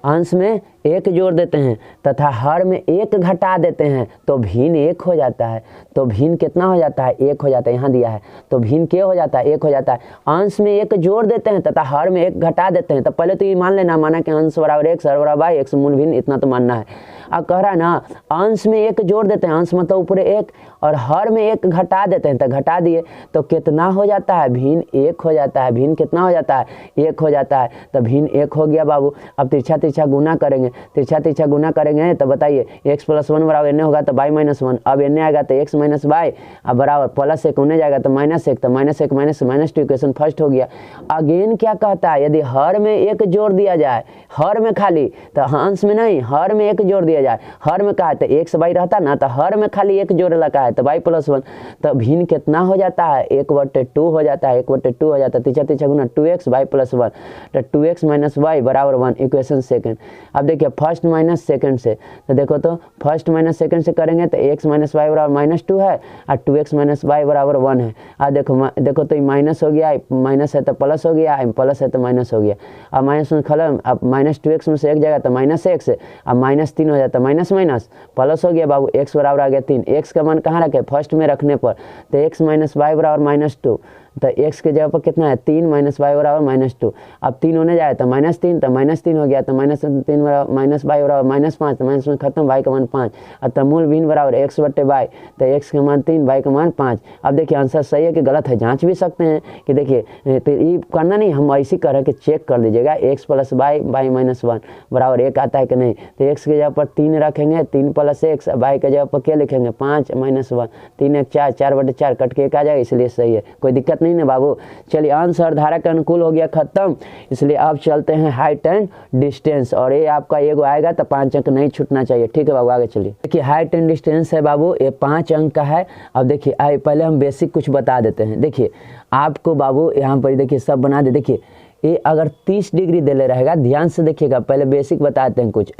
A: अंश में 1 जोड़ देते हैं तथा हर में 1 घटा देते हैं तो भिन्न 1 हो जाता है। तो भिन्न कितना हो जाता है 1 हो जाता है, यहाँ दिया है तो भिन्न क्या हो जाता है 1 हो जाता है। अंश में 1 जोड़ देते हैं तथा हर में 1 घटा देते हैं, तो पहले तो ये मान लेना, माना कि अंश बराबर x, हर बराबर y, x मूल भिन्न, इतना तो मानना है। अब कह रहा है ना अंश में 1 जोड़ देते हैं, अंश मतलब ऊपर 1, और हर में 1 घटा देते हैं, तो घटा दिए तो कितना हो जाता है भिन्न 1 हो जाता है। भिन्न कितना हो जाता है 1 हो जाता है, तो भिन्न 1 हो गया बाबू। अब तिरछा गुना करेंगे, तिरछा गुना करेंगे तो बताइए x + 1 बराबर n होगा तो y - 1, अब n आएगा तो x - y, अब बराबर +1 उन्हें जाएगा तो -1, तो -1 - -2 इक्वेशन फर्स्ट हो गया। अगेन क्या कहता है, यदि हर में 1 जोड़ दिया जाए, हर में खाली, तो अंश में नहीं, हर में 1 जोड़ दिया जाए, हर में कहा है तो x y रहता ना, तो हर में खाली 1 जोड़ लगा है तो y + 1, तो भिन्न कितना हो जाता है 1/2 हो जाता है, 1/2 हो जाता है। तिरछा गुना 2x y + 1, तो 2x - y बराबर 1, इक्वेशन सेकंड। अब देखिए फर्स्ट माइनस सेकंड से, तो देखो तो फर्स्ट माइनस सेकंड से करेंगे तो x - y बराबर -2 है और 2x - y बराबर 1 है। अब देखो तो ये माइनस हो गया, माइनस है तो प्लस हो गया, प्लस है तो माइनस हो गया। अब माइनस में खत्म, अब -2x में से 1 जाएगा तो -x, अब -3 हो जाता है, माइनस प्लस हो गया बाबू, x बराबर आ गया 3। x का मान कहाँ रखे फर्स्ट में रखने पर, तो x - y बराबर -2, तो x के जगह पर कितना है 3 - y बराबर -2। अब 3 होने जाए तो -3, तो -3 हो गया, तो -3 बराबर -y बराबर -5, तो माइनस में खत्म, y का मान 5, तो मूल भिन्न बराबर x/y, तो x का मान 3, y का मान 5। अब देखिए आंसर सही है कि गलत है, जांच भी सकते हैं कि देखिए, तो ये करना नहीं, हम ऐसी कर कि चेक कर दीजिएगा x + y, y - 1 बराबर 1 आता है कि नहीं। तो x के जगह पर 3 रखेंगे, 3 + x, y के जगह पर क्या लिखेंगे 5 - 1, 3 1 4, 4/4 कट के 1 आ जाएगा, इसलिए सही है, कोई दिक्कत नहीं ना बाबू। चलिए आंसर धारा के अनुकूल हो गया खत्म। इसलिए अब चलते हैं हाइट एंड डिस्टेंस, और ये आपका एगो आएगा तो 5 अंक नहीं छूटना चाहिए। ठीक है बाबू आगे चलिए। देखिए हाइट एंड डिस्टेंस है बाबू, ये 5 अंक का है। अब देखिए पहले हम बेसिक कुछ बता देते हैं। देखिए आपको बाबू यहाँ पर देखिए सब बना दे। देखिए ये अगर 30 डिग्री दे ले रहेगा, ध्यान से देखिएगा, पहले बेसिक बताते हैं कुछ।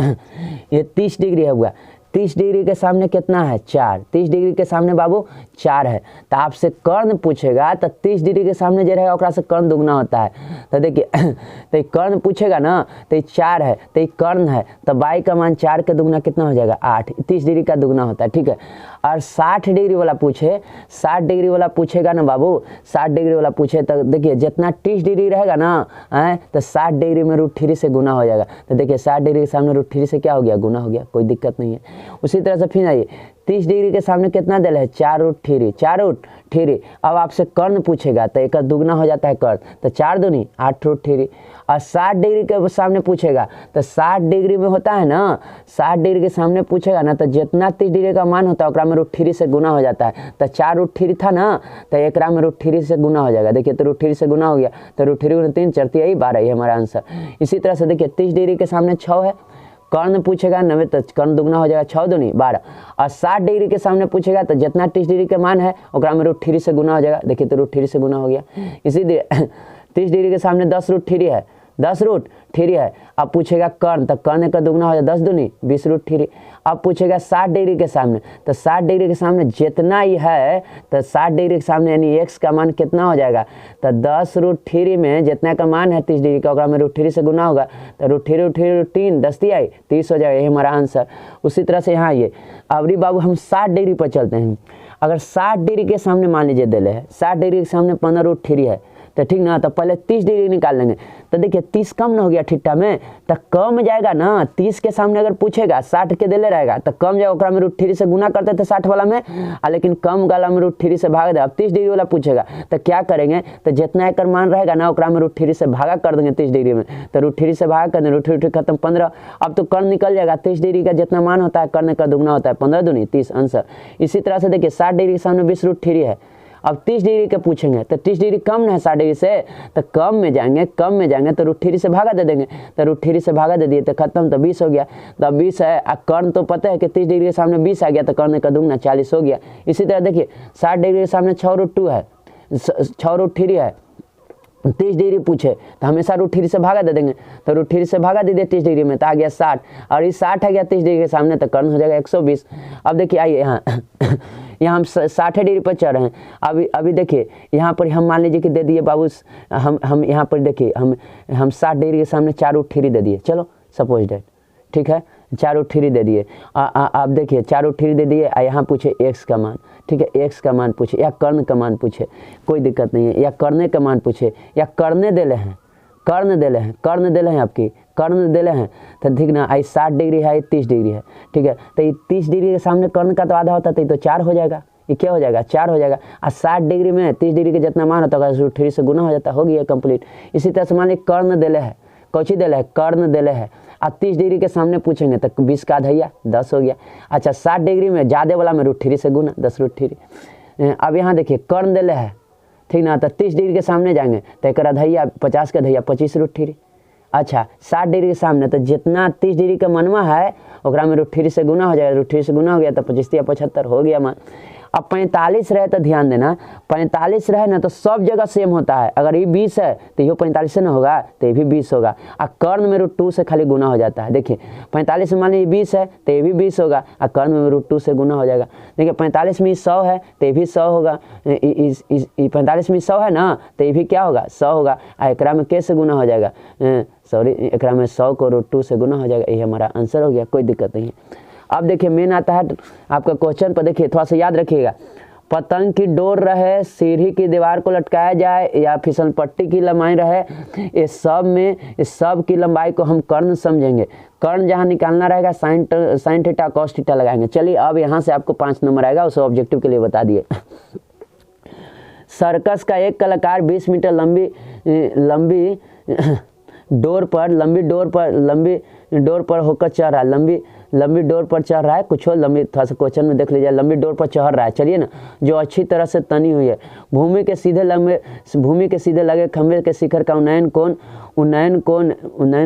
A: ये 30 डिग्री है हुआ, 30 डिग्री के सामने कितना है 4, 30 डिग्री के सामने बाबू 4 है। तो आपसे कर्ण पूछेगा तो 30 डिग्री के सामने जो रहेगा ओकरा से कर्ण दुगना होता है। तो देखिए तो ये कर्ण पूछेगा ना, तो ये 4 है तो ये कर्ण है, तो y का मान 4 का दुगना कितना हो जाएगा 8, 30 डिग्री का दुगना होता है। ठीक है, और 60 डिग्री वाला पूछे, 60 डिग्री वाला पूछेगा ना बाबू, 60 डिग्री वाला पूछे तो देखिए जितना 30 डिग्री रहेगा ना तो 60 डिग्री में √3 से गुना हो जाएगा। तो देखिए 60 डिग्री के सामने √3 से क्या हो गया गुना हो गया, कोई दिक्कत नहीं है। उसी तरह से फिर आइए 30 डिग्री के सामने कितना दिल है 4√3, 4√3। अब आपसे कर्ण पूछेगा तो एक दुगना हो जाता है कर्ण, तो 4 दूनी 8√3। और 60 डिग्री के सामने पूछेगा तो 60 डिग्री में होता है ना, 60 डिग्री के सामने पूछेगा ना तो जितना 30 डिग्री का मान होता है ओकरा में √3 से गुना हो जाता है। तो 4√3 था ना, तो एकरा में √3 से गुना हो जाएगा। देखिए तो √3 से गुना हो गया, तो √3 × 3 = 4 12, ये हमारा आंसर। इसी तरह से देखिए 30 डिग्री के सामने 6 है, कर्ण पूछेगा 90 तो कर्ण दुगना हो जाएगा, 6 दूनी 12। और 60 डिग्री के सामने पूछेगा तो जितना 30 डिग्री का मान है ओकरा में √3 से गुना हो जाएगा। देखिए तो √3 से गुना हो गया। इसी तरह 30 डिग्री के सामने 10√3 है, 10√3 है। अब पूछेगा कर्ण, तो कर्ण का दुगना हो जाएगा 10 दूनी 20√3। अब पूछेगा 60 डिग्री के सामने, तो 60 डिग्री के सामने जितना ही है तो 60 डिग्री के सामने यानी x का मान कितना हो जाएगा, तो 10√3 में जितना का मान है 30 डिग्री का ओकरा में √3 से गुना होगा, तो √3 × 3 10 × 30 हो जाएगा, ये हमारा आंसर। उसी तरह से यहाँ ये अबरी बाबू हम 60 डिग्री पर चलते हैं। अगर 60 डिग्री के सामने मान लीजिए दिले है, 60 डिग्री के सामने 15√3 है, तो ठीक ना, तो पहले 30 डिग्री निकाल लेंगे। तो देखिए 30 कम ना हो गया थीटा में, तो कम जाएगा ना, 30 के सामने अगर पूछेगा 60 के देले रहेगा तो कम जाएगा, ओकरा में √3 से गुना करते थे 60 वाला में, लेकिन कम वाला में √3 से भाग दे। अब 30 डिग्री वाला पूछेगा तो क्या करेंगे, तो जितना एकर मान रहेगा ना ओकरा में √3 से भागा कर देंगे 30 डिग्री में, तो √3 से भागा कर देंगे, √3 खत्म 15। अब तो कर्ण निकल जाएगा, 30 डिग्री का जितना मान होता है कर्ण का दुगना होता है, 15 दूनी 30 आंसर। इसी तरह से देखिए 60 डिग्री के सामने 20 √3 है। अब 30 डिग्री के पूछेंगे तो 30 डिग्री कम है 60 डिग्री से, तो कम में जाएंगे तो √3 से भागा दे देंगे, तो √3 से भागा दे दिए तो खत्म, तो 20 हो गया। तो 20 है, कर्ण तो पता है कि 30 डिग्री के सामने 20 आ गया, तो कर्ण का दुगना 40 हो गया। इसी तरह देखिए 60 डिग्री के सामने 6√2 है, 6√3 है, 30 डिग्री पूछे तो हमेशा √3 से भागा दे देंगे, तो √3 से भागा दे दिए 30 डिग्री में तो आ गया 60, और ये 60 आ गया 30 डिग्री के सामने, तो कर्ण हो जाएगा 120। अब देखिए आइए यहाँ यहाँ हम 60 डिग्री पर चल रहे हैं। अभी देखिए यहाँ पर हम मान लीजिए कि दे दिए बाबू, हम यहाँ पर देखिए हम 60 डिग्री के सामने 4√3 दे दिए, चलो सपोज डेट, ठीक है 4√3 दे दिए। आप देखिए 4√3 दे दिए, यहाँ पूछे x का मान, ठीक है x का मान पूछे या कर्ण का मान पूछे, कोई दिक्कत नहीं है, या कर्णे का मान पूछे, या कर्णे देले हैं, कर्ण देले हैं आपकी, कर्ण देले हैं, तो ठीक ना। आई 60 डिग्री है, 30 डिग्री है, ठीक है, तो ये 30 डिग्री के सामने कर्ण का तो आधा होता है, तो ये तो 4 हो जाएगा, ये क्या हो जाएगा 4 हो जाएगा। और 60 डिग्री में 30 डिग्री के जितना मान होता है √3 से गुना हो जाता है, हो गया कंप्लीट। इसी तरह से मान लीजिए कर्ण देले है, कौची देले है, कर्ण देले है, अब 30 डिग्री के सामने पूछेंगे तो 20 का आधा 10 हो गया। अच्छा 60 डिग्री में ज़्यादा वाला में √3 से गुना 10 √3। अब यहाँ देखिए कर्ण देले है, ठीक ना, तो 30 डिग्री के सामने जाएंगे तो एक आधा 50 का आधा 25 √3। अच्छा 60 डिग्री के सामने तो जितना 30 डिग्री का मनवा है ओकरा में √3 से गुना हो जाएगा, √3 से गुना हो गया तो 25 या 75 हो गया मान। अब 45 रहे तो ध्यान देना, 45 रहे ना तो सब जगह सेम होता है, अगर ये 20 है तो ये 45 से ना होगा तो ये भी 20 होगा, और कर्ण में √2 से खाली गुना हो जाता है। देखिए 45 में मान लीजिए 20 है तो ये भी 20 होगा, और कर्ण में √2 से गुना हो जाएगा। देखिए 45 में 100 है तो ये भी 100 होगा, 45 में 100 है ना तो ये भी क्या होगा 100 होगा, और एकरा में कैसे गुना हो जाएगा, सॉरी एकरा में 100 को √2 से गुना हो जाएगा, ये हमारा आंसर हो गया, कोई दिक्कत नहीं है। अब देखिए मेन आता है आपका क्वेश्चन पर, देखिए थोड़ा सा याद रखिएगा, पतंग की डोर रहे, सीढ़ी की दीवार को लटकाया जाए, या फिसल पट्टी की लंबाई रहे, इस सब की लंबाई को हम कर्ण समझेंगे। कर्ण जहाँ निकालना रहेगा साइन थीटा कॉस थीटा लगाएंगे। चलिए अब यहाँ से आपको 5 नंबर आएगा, उसे ऑब्जेक्टिव के लिए बता दिए। सर्कस का एक कलाकार 20 मीटर लंबी डोर पर होकर चढ़ रहा है, लंबी डोर पर चढ़ रहा है, कुछ हो लंबी, थोड़ा सा क्वेश्चन में देख लीजिए, लंबी डोर पर चढ़ रहा है, चलिए ना, जो अच्छी तरह से तनी हुई है। भूमि के सीधे लगे खंभे के शिखर का उन्नयन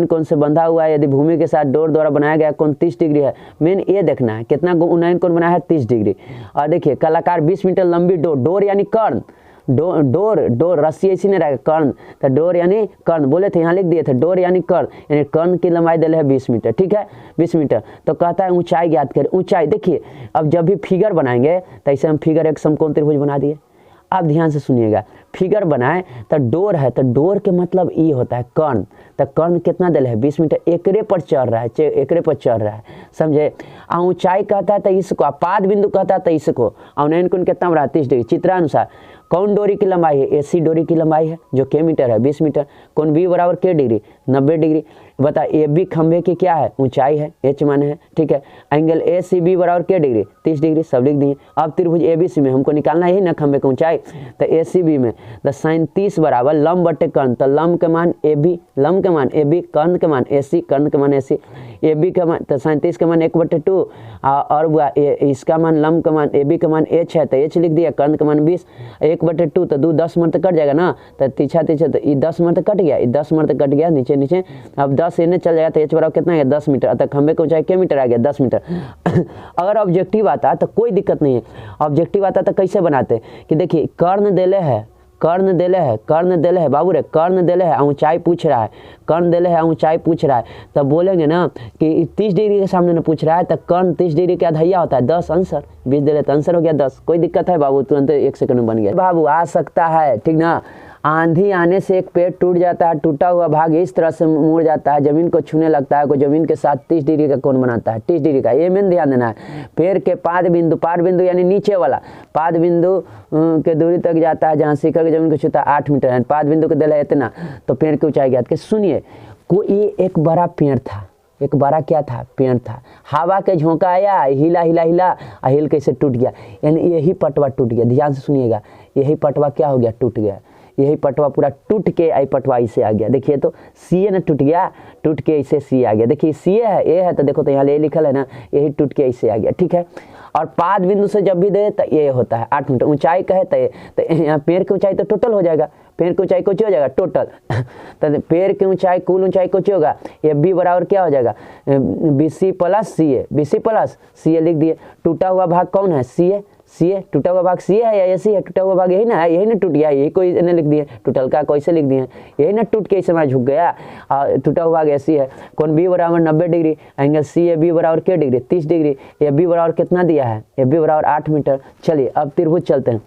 A: कोण से बंधा हुआ है। यदि भूमि के साथ डोर द्वारा बनाया गया कोण 30 डिग्री है, मेन ये देखना है कितना उन्नयन कोण बनाया है 30 डिग्री। और देखिए कलाकार 20 मीटर लंबी डोर यानी कर्ण, डोर रस्सी ऐसी नहीं रहेगा, कर्ण, तो डोर यानी कर्ण बोले थे, यहाँ लिख दिए थे डोर यानी कर्ण, यानी कर्ण की लंबाई दिले है 20 मीटर, ठीक है 20 मीटर। तो कहता है ऊंचाई ज्ञात करें। ऊंचाई देखिए अब जब भी फिगर बनाएंगे तो ऐसे हम फिगर एक समकोण त्रिभुज बना दिए। अब ध्यान से सुनिएगा, फिगर बनाए तो डोर है, तो डोर के मतलब ये होता है कर्ण, तो कर्ण कितना दिल है 20 मीटर, एकरे पर चढ़ रहा है, समझे। ऊंचाई कहता है तो इसको, पाद बिंदु कहता है तो इसको, उन्नयन कोण कितना बना 30 डिग्री। चित्रानुसार कौन डोरी की लंबाई है, AC डोरी की लंबाई है जो के मीटर है 20 मीटर। कोण B बराबर के डिग्री 90 डिग्री। बता AB खंभे की क्या है ऊंचाई है, H माने है, ठीक है। एंगल ACB बराबर के डिग्री 30 डिग्री, सब लिख दिए। अब त्रिभुज ABC में हमको निकालना है ना खंभे की ऊंचाई, तो ACB में तो sin 30 बराबर लंब बटे कर्ण, तो लंब के मान AB, कर्ण के मान AC, कर्ण के मान AC, AB का मान तो sin 30 का मान 1/2, और इसका मान लंब का मान AB का मान H है तो H लिख दिया, कर्ण का मान 20, 1/2 तो 10 मर कट जाएगा ना, तो तीछा तो ये 10 मर कट गया, नीचे। अब 10 इन्हें चल जाएगा तो H बराबर कितना है 10 मीटर, अतः खंबे की ऊंचाई के मीटर आ गया 10 मीटर। अगर ऑब्जेक्टिव आता तो कोई दिक्कत नहीं है, ऑब्जेक्टिव आता तो कैसे बनाते कि देखिए कर्ण देले है बाबू रे, कर्ण देले है, ऊंचाई पूछ रहा है, तब बोलेंगे ना कि 30 डिग्री के सामने न पूछ रहा है तो कर्ण 30 डिग्री का आधा होता है 10 आंसर, 20 देले तो आंसर हो गया 10। कोई दिक्कत है बाबू, तुरंत 1 सेकंड में बन गया बाबू, आ सकता है, ठीक ना, आंधी आने से एक पेड़ टूट जाता है, टूटा हुआ भाग इस तरह से मुड़ जाता है, जमीन को छूने लगता है, को जमीन के साथ 30 डिग्री का कोण बनाता है। 30 डिग्री का, ये में ध्यान देना है। पेड़ के पाद बिंदु यानी नीचे वाला पाद बिंदु के दूरी तक जाता है जहाँ शिखर की जमीन को छूता है 8 मीटर है। पाद बिंदु को दिला इतना, तो पेड़ की ऊंचाई ज्ञात। सुनिए, कोई एक बड़ा पेड़ था, एक बड़ा क्या था, पेड़ था। हवा के झोंका आया, हिला हिला हिला, हिल कैसे टूट गया, यानी यही पटवा टूट गया। ध्यान से सुनिएगा, यही पटवा क्या हो गया, टूट गया। यही पटवा पूरा टूट के आई पटवा इसे आ गया। देखिए तो सी ना टूट गया, टूट के इसे सी आ गया। देखिए सी है, ए है, तो देखो तो यहाँ ले लिखल है ना, यही टूट के इसे आ गया। ठीक है, और पाद बिंदु से जब भी दे तो ये होता है 8 मीटर। ऊंचाई कहे तो यहाँ पेड़ की ऊंचाई तो टोटल हो जाएगा, पेड़ की ऊंचाई कुछ हो जाएगा टोटल। तो पेड़ की ऊंचाई कुल ऊंचाई कुछ होगा, ये बी बराबर क्या हो जाएगा, BC plus CA, BC plus CA लिख दिए। टूटा हुआ भाग कौन है, CA, टूटा हुआ भाग CA है या AC है, टूटा हुआ भाग यही ना है, यही ना टूट गया, यही कोई ने लिख दिए, टूटल का कैसे लिख दिए, यही ना टूट के इस समय झुक गया। टूटा हुआ भाग AC है। कौन B बराबर 90 डिग्री, एंगल CAB बराबर क्या डिग्री, 30 डिग्री। ये B बराबर कितना दिया है, ये B बराबर 8 मीटर। चलिए अब त्रिभुज चलते हैं,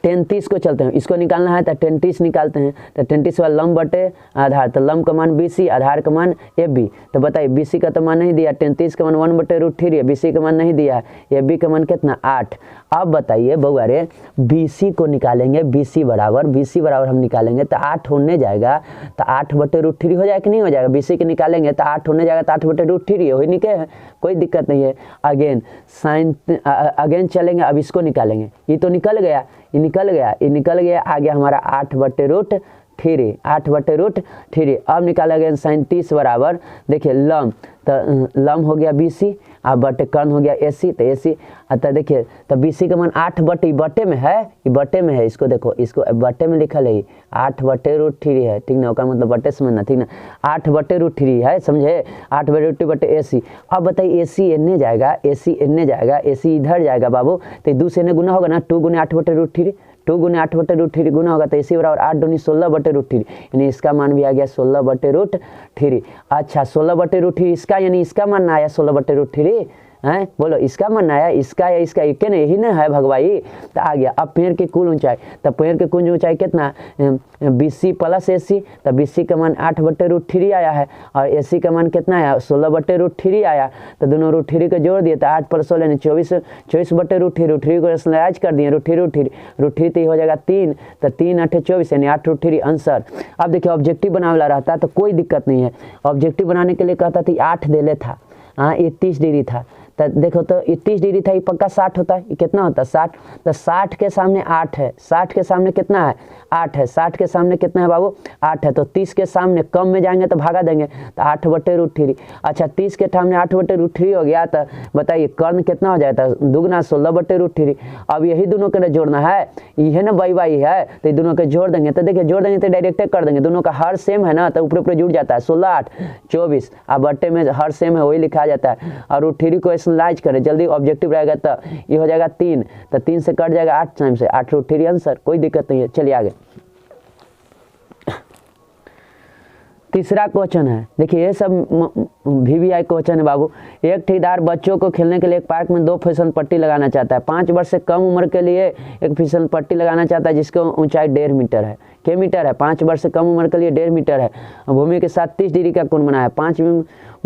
A: 10-30 को चलते हैं, इसको निकालना है तो 10-30 निकालते हैं। तो 10-30 वाला लंब बटे आधार, तो लंब का मान BC, आधार का मान AB। तो बताइए BC का तो मान नहीं दिया, 10-30 का मान 1/√3 है, BC का मान नहीं दिया है, AB का मान कितना 8। अब बताइए बउआ रे, BC को निकालेंगे, BC बराबर हम निकालेंगे तो 8 होने जाएगा, तो 8/√3 हो जाएगा कि नहीं हो जाएगा। BC के निकालेंगे तो 8 होने जाएगा, तो 8/√3 हो ही निकले है, कोई दिक्कत नहीं है। अगेन चलेंगे, अब इसको निकालेंगे, ये तो निकल गया, ये निकल गया, आ गया हमारा 8/√3, 8/√3। अब निकाला गया sin 30 बराबर, देखिए लंब, तो लंब हो गया BC, अब बटे कर्ण हो गया AC, तो AC। अतः देखिए तो BC का मान 8/बटे में है, ये बटे में है, इसको देखो, इसको बटे में लिखा है 8/√3 है, ठीक ना, का मतलब बटे समझना, ठीक ना, 8/√3 है, समझे, 8/√3 बटे AC। अब बताइए AC एने जाएगा, AC इधर जाएगा बाबू, तो 2 से गुना होगा ना, 2 गुने 8/√3, 2 गुने 8/√3 गुना होगा, तो AC बराबर 8 दूनी 16/√3, यानी इसका मान भी आ गया 16/√3। अच्छा 16/√3 इसका, यानी इसका मान आया 16/√3 है, बोलो इसका मन आया, इसका या इसका एक ने यही ना है भगवाई। तो आ गया। अब पेड़ की कुल ऊंचाई, तो पेड़ की कुल ऊंचाई कितना, BC प्लस AC, तो BC का मान 8/√3 आया है, और AC का मान कितना आया 16/√3 आया। तो दोनों √3 को जोड़ दिए, तो 8 + 16 यानी 24/√3, √3 को स्लैश कर दिए, √3 तो हो जाएगा 3, तो 3 8 24 यानी 8√3 आंसर। अब देखिए ऑब्जेक्टिव बनाने रहता है तो कोई दिक्कत नहीं है, ऑब्जेक्टिव बनाने के लिए कहता था 8 दे ले था, हाँ ये 30 डिग्री था, तो देखो तो 30 डिग्री था, ये पक्का 60 होता है, ये कितना होता है 60, तो 60 के सामने 8 है, 60 के सामने कितना है 8 है, 60 के सामने कितना है बाबू 8 है, तो 30 के सामने कम में जाएंगे तो भागा देंगे, तो 8/√3। अच्छा 30 के सामने 8/√3 हो गया, तो बताइए कर्ण कितना हो जाता है दुगना 16/√3। अब यही दोनों के जोड़ना है, यह ना बाई है, तो दोनों के जोड़ देंगे, तो देखिए जोड़ देंगे तो डायरेक्ट कर देंगे, दोनों का हर सेम है ना, तो ऊपर ऊपर जुड़ जाता है 16 8 24, अब बट्टे में हर सेम है वही लिखा जाता है, और √3 को लाइज करें जल्दी, ऑब्जेक्टिव रहेगा तो ये हो जाएगा 3, तो 3 से कट जाएगा 8 टाइम से 8√3 आंसर, कोई दिक्कत नहीं है। चलिए आगे तीसरा क्वेश्चन है, देखिए ये सब VVI क्वेश्चन है बाबू। एक ठेकेदार बच्चों को खेलने के लिए एक पार्क में 2 फिसल पट्टी लगाना चाहता है। 5 वर्ष से कम उम्र के लिए एक फिसल पट्टी लगाना चाहता है जिसकी ऊंचाई 1.5 मीटर है। क्या मीटर है? 5 वर्ष से कम उम्र के लिए 1.5 मीटर है। भूमि के साथ 30 डिग्री का कोण बना है। 5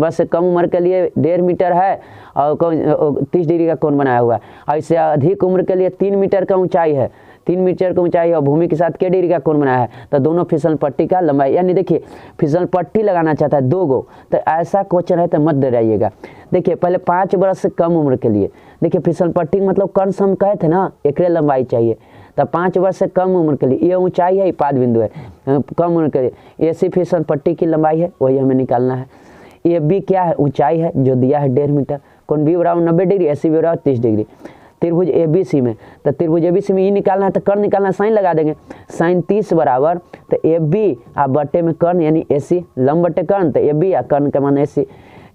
A: वर्ष से कम उम्र के लिए 1.5 मीटर है और 30 डिग्री का कोण बनाया हुआ है, और इससे अधिक उम्र के लिए 3 मीटर का ऊंचाई है, 3 मीटर की ऊंचाई और भूमि के साथ क्या डिग्री का कोण बनाया है, तो दोनों फिसल पट्टी का लंबाई, यानी देखिए फिसल पट्टी लगाना चाहता है 2 गो, तो ऐसा क्वेश्चन है तो मत डराइएगा। देखिए पहले 5 वर्ष से कम उम्र के लिए, देखिए फिसल पट्टी मतलब कर्ण सम कहे थे ना, एक लंबाई चाहिए, तो 5 वर्ष से कम उम्र के लिए ये ऊंचाई है, पाद बिंदु है, कम उम्र के लिए ऐसी फिसल पट्टी की लंबाई है, वही हमें निकालना है। ये बी क्या है? ऊंचाई है जो दिया है 1.5 मीटर। कौन बी बराबर 90 डिग्री, AC बराबर 30 डिग्री। त्रिभुज ABC में, तो त्रिभुज ABC में ये निकालना है तो कर्ण निकालना, साइन लगा देंगे, साइन 30 बराबर तो AB आप बट्टे में कर्ण यानी AC, लंब बट्टे कर्ण तो AB या कर्ण का मान AC।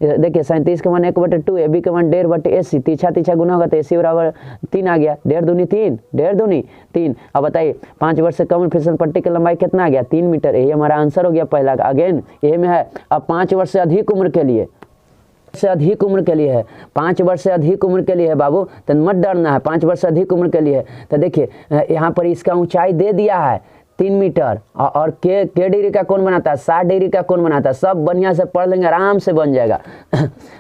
A: देखिए साइन 30 का मान 1/2, AB का मान 1.5/AC, तीछा गुना होगा तो AC बराबर 3 आ गया, 1.5 दूनी 3, 1.5 दूनी 3। अब बताइए 5 वर्ष से कम फिसल पट्टी की लंबाई कितना आ गया 3 मीटर, यही हमारा आंसर हो गया पहला। अगेन ये में है। अब 5 वर्ष से अधिक उम्र के लिए, से अधिक उम्र के लिए है, 5 वर्ष से अधिक उम्र के लिए है बाबू, तो मत डरना है, 5 वर्ष से अधिक उम्र के लिए है। तो देखिए यहाँ पर इसका ऊंचाई दे दिया है 3 मीटर। और के डिग्री का कोण बनाता है? 60 डिग्री का कोण बनाता है। सब बढ़िया से पढ़ लेंगे, आराम से बन जाएगा।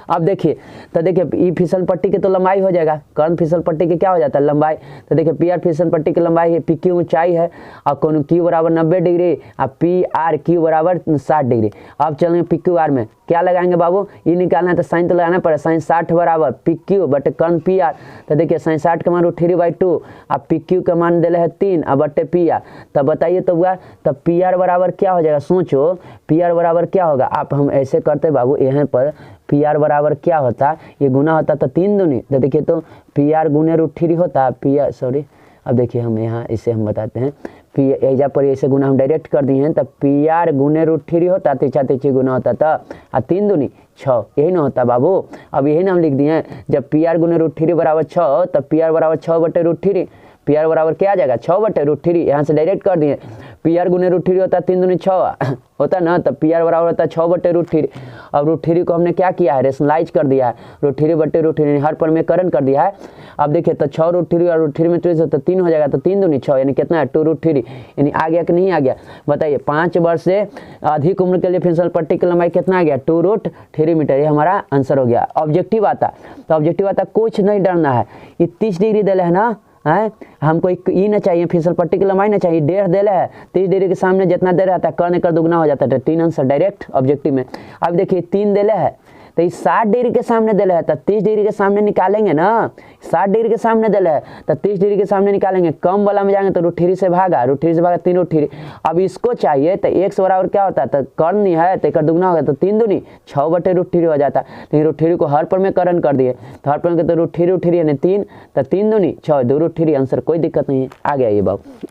A: अब देखिए, तो देखिए ई फिसल पट्टी की तो लंबाई हो जाएगा, कर्ण फिसल पट्टी की क्या हो जाता है? लंबाई। तो देखिए पी आर फिसल पट्टी की लंबाई है, पी क्यू ऊंचाई है, और कोण क्यू बराबर 90 डिग्री, और पी आर क्यू बराबर 60 डिग्री। अब चलेंगे पी क्यू आर में क्या लगाएंगे बाबू? ये निकालना है तो साइन तो लगाना पड़ेगा। साइन 60 बराबर पी क्यू बटे कर्ण पी आर। तो देखिए साइन 60 का मान √3/2, अब पी क्यू का मान दिले है 3 अब बटे पी आर। तब बताइए तो हुआ, तब पी आर बराबर क्या हो जाएगा? सोचो पी आर बराबर क्या होगा? आप हम ऐसे करते बाबू, यहाँ पर पी आर बराबर क्या होता? ये गुना होता तो 3 दूनी, तो देखिए तो पी आर गुने √3 होता। पी आर सॉरी, अब देखिए हम यहाँ इसे हम बताते हैं, पी एजा पर ऐसे गुना हम डायरेक्ट कर दिए हैं, तब पी आर गुने √3 होता, तीछा तीछी गुना होता था, और 3 दूनी 6, यही ना होता बाबू। अब यही ना हम लिख दिए हैं, जब पी आर गुने √3 बराबर 6, तब पी आर बराबर 6 बटे √3। पी आर बराबर क्या आ जाएगा? 6 बटे √3, यहाँ से डायरेक्ट कर दिए। पी आर गुने √3 होता, 3 दूनी 6 होता ना, तब पी आर बराबर होता 6 बटे √3। अब √3 को हमने क्या किया है? रेशनलाइज कर दिया है, √3 बटे √3 हर पर में करण कर दिया है। अब देखिए तो 6 √3 और √3 में 3 तो 3 हो जाएगा, तो 3 दूनी 6 यानी कितना है? 2√3, यानी आ गया कि नहीं आ गया? बताइए 5 वर्ष से अधिक उम्र के लिए फिसल पट्टी की लंबाई कितना आ गया? 2√3 मीटर। ये हमारा आंसर हो गया। ऑब्जेक्टिव आता, तो ऑब्जेक्टिव आता कुछ नहीं डरना है, ये 30 डिग्री दिले है ना, है हमको ई ना चाहिए, फिसल पट्टी की लंबाई ना चाहिए, 1.5 दिले है, 30 डिग्री के सामने जितना दे रहता है कर्ण कर दुगना हो जाता है। 3 आंसर डायरेक्ट ऑब्जेक्टिव में। अब देखिए 3 दिले है, तो इस 60 डिग्री के सामने दिले है, तो 30 डिग्री के सामने निकालेंगे ना, 60 डिग्री के सामने दिले है तो 30 डिग्री के सामने निकालेंगे, कम वाला में जाएंगे तो √3 से भागा, √3 से भागा 3 √3। अब इसको चाहिए तो x बराबर क्या होता है? तो कर्ण नहीं है तो कर दुगना होगा, तो 3 दूनी 6 बटे √3 हो जाता है। लेकिन √3 को हर पर में करण कर दिए, तो हर पर में तो √3 यानी 3, तो 3 दूनी 6, 2 √3 आंसर, कोई दिक्कत नहीं है। आ गया ये बाबू।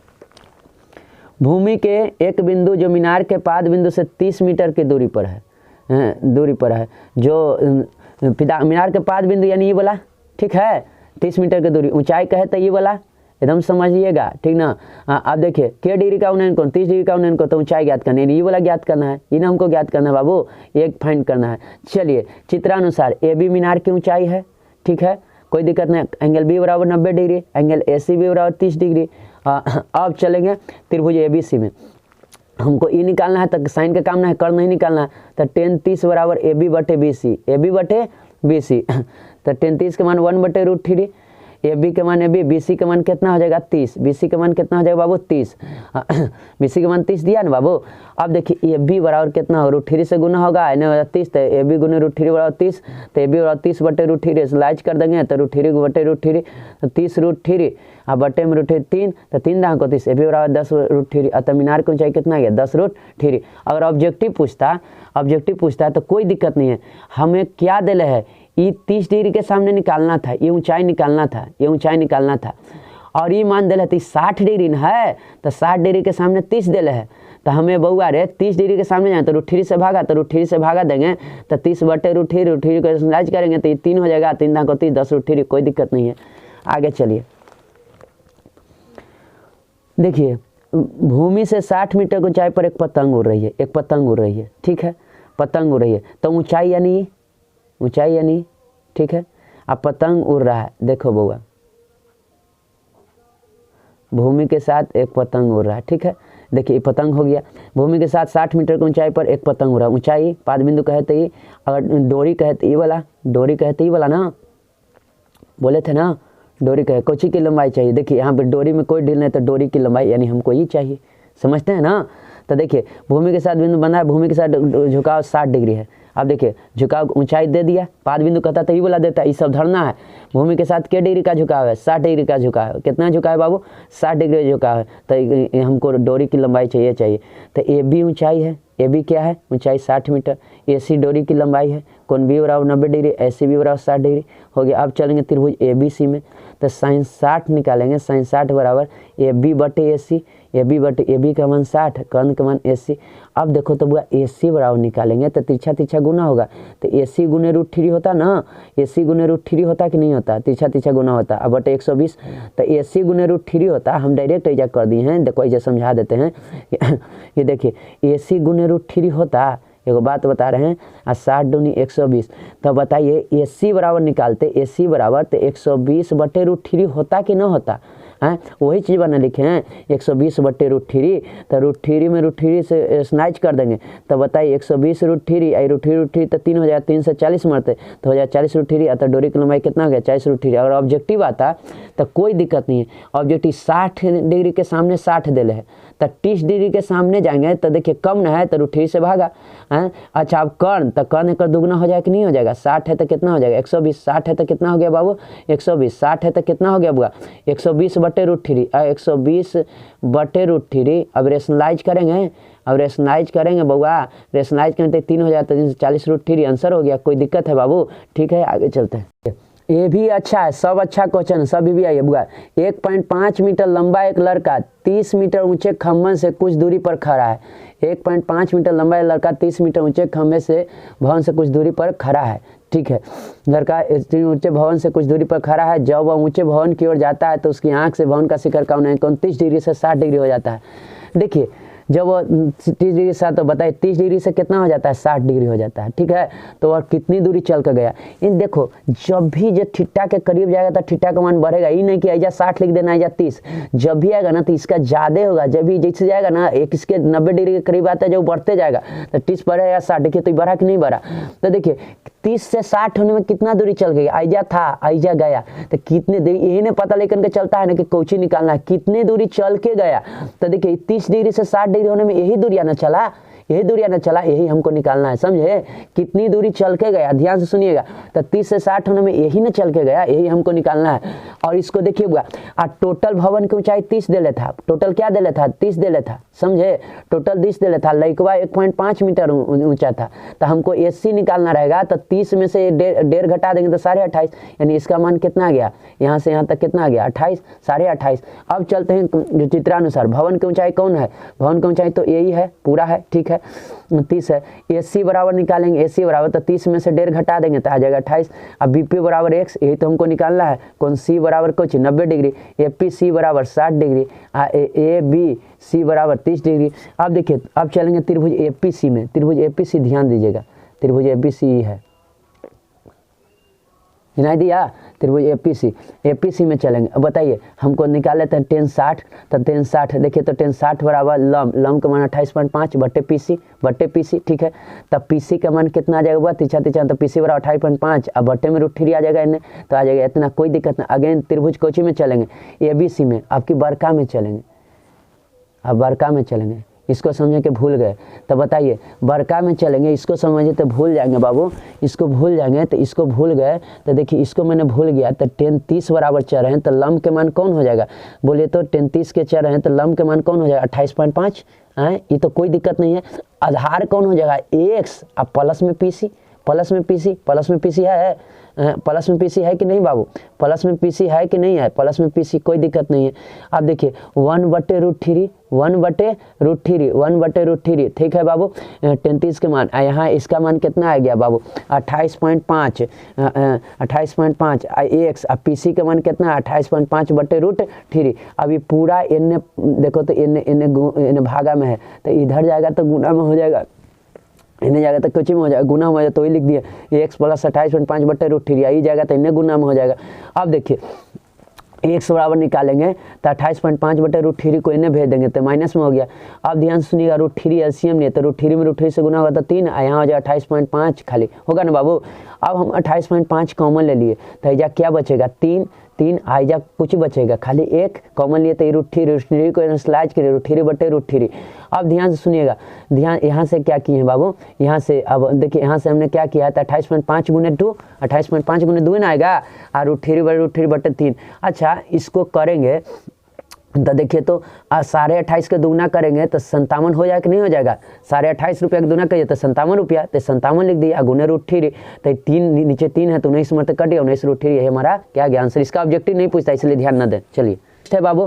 A: भूमि के एक बिंदु जो मीनार के पाद बिंदु से 30 मीटर की दूरी पर है, जो मीनार के पाद बिंदु यानी ये वाला, ठीक है, 30 मीटर की दूरी, ऊंचाई कहे तो ये वाला, एकदम समझिएगा, ठीक ना। अब देखिए के डिग्री का उन्नयन कोण, 30 डिग्री का उन्नयन कोण, तो ऊंचाई ज्ञात करना है, ये वाला ज्ञात करना है, ये ना हमको ज्ञात करना है बाबू, एक फाइंड करना है। चलिए चित्रानुसार ए बी मीनार की ऊंचाई है, ठीक है, कोई दिक्कत नहीं। एंगल बी बराबर 90 degree, angle A C B बराबर 30 डिग्री। अब चलेंगे त्रिभुज ए बी सी में, हमको ई निकालना है, तो साइन का काम ना है, कर्ण नहीं निकालना है, तो tan 30 बराबर ए बी बटे बी सी, ए बी बटे बी सी। तो tan 30 के मान 1 बटे √3, ए बी के मान ए बी, बी सी के मान कितना हो जाएगा? 30, बी सी के मान कितना हो जाएगा बाबू? 30, बी सी के मान 30 दिया ना बाबू। अब देखिए ए बी बराबर कितना हो? √3 से गुना होगा, यानी 30, तो ए बी गुने √3 बराबर 30, तो ए बी बराबर 30 बटे √3 रेशनलाइज कर देंगे, तो √3 बटे √3, तो 30 √3 अब बटे में √3 3, तो 3 दांग को 30, ए बी बराबर 10 √3। अतः मीनार की ऊंचाई कितना गया? 10 √3। अगर ऑब्जेक्टिव पूछता है तो कोई दिक्कत नहीं है, हमें क्या दिले है? ये 30 डिग्री के सामने निकालना था, ये ऊंचाई निकालना था, ये ऊंचाई निकालना था, और ये मान दिले तो 60 डिग्री ना है, तो 60 डिग्री के सामने 30 दिले है, तो हमें बउआ रे 30 डिग्री के सामने जाए तो √3 से भागा, तो √3 से भागा देंगे, तो 30 बटे √3 को रेशनलाइज करेंगे तो ये 3 हो जाएगा, 3 दांग को 30, 10 √3, कोई दिक्कत नहीं है। आगे चलिए, देखिए भूमि से 60 मीटर की ऊंचाई पर एक पतंग उड़ रही है, एक पतंग उड़ रही है, ठीक है, पतंग उड़ रही है, तो ऊंचाई यानी ठीक है। अब पतंग उड़ रहा है, देखो बउआ, भूमि के साथ एक पतंग उड़ रहा है, ठीक है। देखिए पतंग हो गया, भूमि के साथ 60 मीटर की ऊंचाई पर एक पतंग उड़ रहा है, ऊंचाई पाद बिंदु कहते ही, अगर डोरी कहते ये वाला, डोरी कहते ही वाला ना, बोले थे ना डोरी कहे, कोची की लंबाई चाहिए। देखिए यहाँ पे डोरी में कोई ढील नहीं, तो डोरी की लंबाई यानी हमको ये चाहिए, समझते हैं ना। तो देखिए भूमि के साथ बिंदु बना है, भूमि के साथ झुकाव 60 डिग्री है। अब देखिए झुकाव ऊंचाई दे दिया, पाद बिंदु कहता तो ये वाला देता है, ये सब धरना है। भूमि के साथ के डिग्री का झुकाव है? 60 डिग्री का झुकाव है। कितना झुकाव है बाबू? 60 डिग्री झुकाव है। तो हमको डोरी की लंबाई चाहिए। तो ए बी ऊंचाई है, ए बी क्या है? ऊंचाई 60 मीटर। ए सी डोरी की लंबाई है, कोण बी बराबर 90 डिग्री, ए सी बी बराबर 60 डिग्री हो गया। अब चलेंगे त्रिभुज ए बी सी में, तो साइन 60 निकालेंगे। साइन 60 बराबर ए बी बटे ए सी, ए बी बटे ए बी का मान 60, कर्ण का मान ए सी। अब देखो तो बुआ ए सी बराबर निकालेंगे तो तिरछा तिरछा गुना होगा, तो ए सी गुने √3 होता ना, ए सी गुने √3 होता कि नहीं होता? तिरछा तिरछा गुना होता। अब बटे 120, तो ए सी गुने √3 होता। हम डायरेक्ट ऐसा कर दिए हैं, देखो ऐसा समझा देते हैं। ये देखिए ए सी गुने √3 होता, एगो बात बता रहे हैं, 60 दूनी 120। तो बताइए ए सी बराबर निकालते, ए सी बराबर तो 120 बटे √3 होता कि ना होता? हैं, वही चीज़ बना लिखे हैं 120/√3। तो √3 में √3 से स्नाइच कर देंगे तो बताइए 120√3 √3 तो 3 हो जाएगा, 3 से 40 मरते तो हो जाएगा 40√3। तो डोरी की लंबाई कितना हो गया 40√3। अगर ऑब्जेक्टिव आता तो कोई दिक्कत नहीं है, ऑब्जेक्टिव 60 डिग्री के सामने 60 दिले है तो 30 डिग्री के सामने जाएंगे तो देखिए कम ना है तो √3 से भागा हैं। अच्छा अब कर्ण, तो कर्ण एक दुगना हो जाएगा कि नहीं हो जाएगा, 60 है तो कितना हो जाएगा 120, 60 है तो कितना हो गया बाबू 120, 60 है तो कितना हो गया बुआ 120/√3 120/√3। अब रेशनलाइज करेंगे, अब रेशनलाइज करेंगे बउआ, रेशनलाइज करें तो 3 हो जाता है 40√3 आंसर हो गया। कोई दिक्कत है बाबू? ठीक है आगे चलते हैं। ये भी अच्छा है, सब अच्छा क्वेश्चन है, सब भी आइए बुआ। 1.5 मीटर लंबा एक लड़का 30 मीटर ऊंचे खंभन से कुछ दूरी पर खड़ा है। 1.5 मीटर लंबा लड़का 30 मीटर ऊंचे खंभे से भवन से कुछ दूरी पर खड़ा है। ठीक है, लड़का ऊंचे भवन से कुछ दूरी पर खड़ा है। जब वह ऊंचे भवन की ओर जाता है तो उसकी आंख से भवन का शिखर का 29 डिग्री से 60 डिग्री हो जाता है। देखिए जब वो 30 डिग्री के साथ तो बताइए 30 डिग्री से कितना हो जाता है 60 डिग्री हो जाता है। ठीक है, तो और कितनी दूरी चल कर गया। इन देखो जब भी जब थीटा के करीब जाएगा तो थीटा का मान बढ़ेगा, ये नहीं कि आइजा 60 लिख देना आइजा 30। जब भी आएगा ना तो इसका ज़्यादा होगा, जब भी जैसे जाएगा ना एक इसके 90 डिग्री के करीब आता है जब बढ़ते जाएगा तो 30 बढ़ेगा 60। देखिए तो बढ़ा कि नहीं बढ़ा, तो देखिए 30 से 60 होने में कितना दूरी चल गई, आइजा था आइजा गया तो कितने दूरी, यही नहीं पता लेकिन के चलता है ना कि कोची निकालना है कितनी दूरी चल के गया। तो देखिए 30 डिग्री से 60 डिग्री होने में यही दूरिया ना चला, यही दूरिया ना चला, यही हमको निकालना है, समझे कितनी दूरी चल के गया। ध्यान से सुनिएगा, तो 30 से 60 होने में यही ना चल के गया, यही हमको निकालना है। और इसको देखिएगा टोटल भवन की ऊंचाई 30 दे लेता, टोटल क्या दे लेता 30 दे लेता, समझे टोटल 30 दे लेता। लइकवा 1.5 मीटर ऊंचा था तो हमको AC निकालना रहेगा तो 30 में से 1.5 घटा देंगे तो 28.5, यानी इसका मान कितना आ गया, यहाँ से यहाँ तक कितना आ गया 28, 28.5। अब चलते हैं जो चित्रानुसार भवन की ऊंचाई कौन है, भवन की ऊंचाई तो यही है पूरा है। ठीक है 30 है, AC बराबर निकालेंगे, AC बराबर तो 30 में से 1.5 घटा देंगे तो आ जाएगा 28। अब BP बराबर x, यही तो हमको निकालना है। कौन C बराबर कुछ 90 डिग्री, APC बराबर 60 डिग्री, ABC बराबर 30 डिग्री। अब देखिए अब चलेंगे त्रिभुज APC में, त्रिभुज APC ध्यान दीजिएगा, त्रिभुज APC है सुनाई दिया, त्रिभुज APC में चलेंगे। अब बताइए हमको निकाल लेते हैं tan 60, तो tan 60 देखिए तो tan 60 बराबर लम का मान 28.5 बट्टे PC। ठीक है, तब PC का मान कितना आ जाएगा, तीछा तो PC बराबर 28.5, अब बट्टे में √3 आ जाएगा इन्हें तो आ जाएगा इतना, कोई दिक्कत नहीं। अगेन त्रिभुज कोची में चलेंगे, ABC में, आपकी बरका में चलेंगे, अब बरका में चलेंगे। इसको समझे कि भूल गए तो बताइए बरका में चलेंगे, इसको समझे तो भूल जाएंगे बाबू, इसको भूल जाएंगे तो इसको भूल गए तो देखिए इसको मैंने भूल गया तो tan 30 बराबर चल रहे हैं तो लंब के मान कौन हो जाएगा, बोलिए तो tan 30 के चल रहे हैं तो लंब के मान कौन हो जाएगा 28.5 है, ये तो कोई दिक्कत नहीं है। आधार कौन हो जाएगा x, अब प्लस में PC है, प्लस में PC है कि नहीं बाबू, प्लस में PC है कि नहीं है, प्लस में PC कोई दिक्कत नहीं है। अब देखिए 1/√3 ठीक है बाबू, 33 के मान यहाँ इसका मान कितना आ गया बाबू 28.5 x, अब PC का मान कितना 28.5/√3। अभी पूरा इन्ने देखो तो इन्ने भागा में है तो इधर जाएगा तो गुना में हो जाएगा, इन्हें जाएगा तो कुछ में हो जाएगा, गुना में हो जाएगा तो वही लिख दिया x + 28.5/√3, यही जाएगा तो इन्हें गुना में हो जाएगा। अब देखिए x बराबर निकालेंगे तो 28.5/√3 को इन्हें भेज देंगे तो माइनस में हो गया। अब ध्यान सुनिएगा √3 LCM नहीं तो √3 में √3 से गुना होगा तो 3, यहाँ हो जाएगा 28.5 खाली होगा ना बाबू। अब हम 28.5 कॉमन ले लिए तो ऐजा क्या बचेगा 3 आइजा कुछ बचेगा खाली 1 कॉमन लिए तो √3 को स्लाइज करिए √3/√3। अब ध्यान से सुनिएगा, ध्यान यहाँ से क्या किए हैं बाबू, यहाँ से अब देखिए यहाँ से हमने क्या किया था 28.5 × 2 28.5 × 2 ना आएगा और √3/√3/3। अच्छा इसको करेंगे तो देखिए तो 28.5 का दुगना करेंगे तो 57 हो जाएगा कि नहीं हो जाएगा, 28.5 रुपया का दुगना करिए तो 57 रुपया, तो 57 लिख दिया गुने √3 तो 3 नीचे 3 है तो 19 में कट गया 19/√3, ये हमारा क्या गया आंसर। इसका ऑब्जेक्टिव नहीं पूछता इसलिए ध्यान न दें। चलिए है बाबू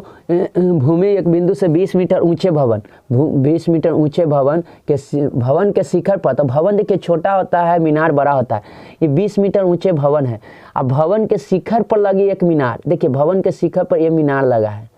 A: भूमि एक बिंदु से 20 मीटर ऊंचे भवन, 20 मीटर ऊंचे भवन के शिखर पर, तो भवन देखिए छोटा होता है मीनार बड़ा होता है, ये 20 मीटर ऊंचे भवन है। अब भवन के शिखर पर लगी एक मीनार, देखिए भवन के शिखर पर ये मीनार लगा है,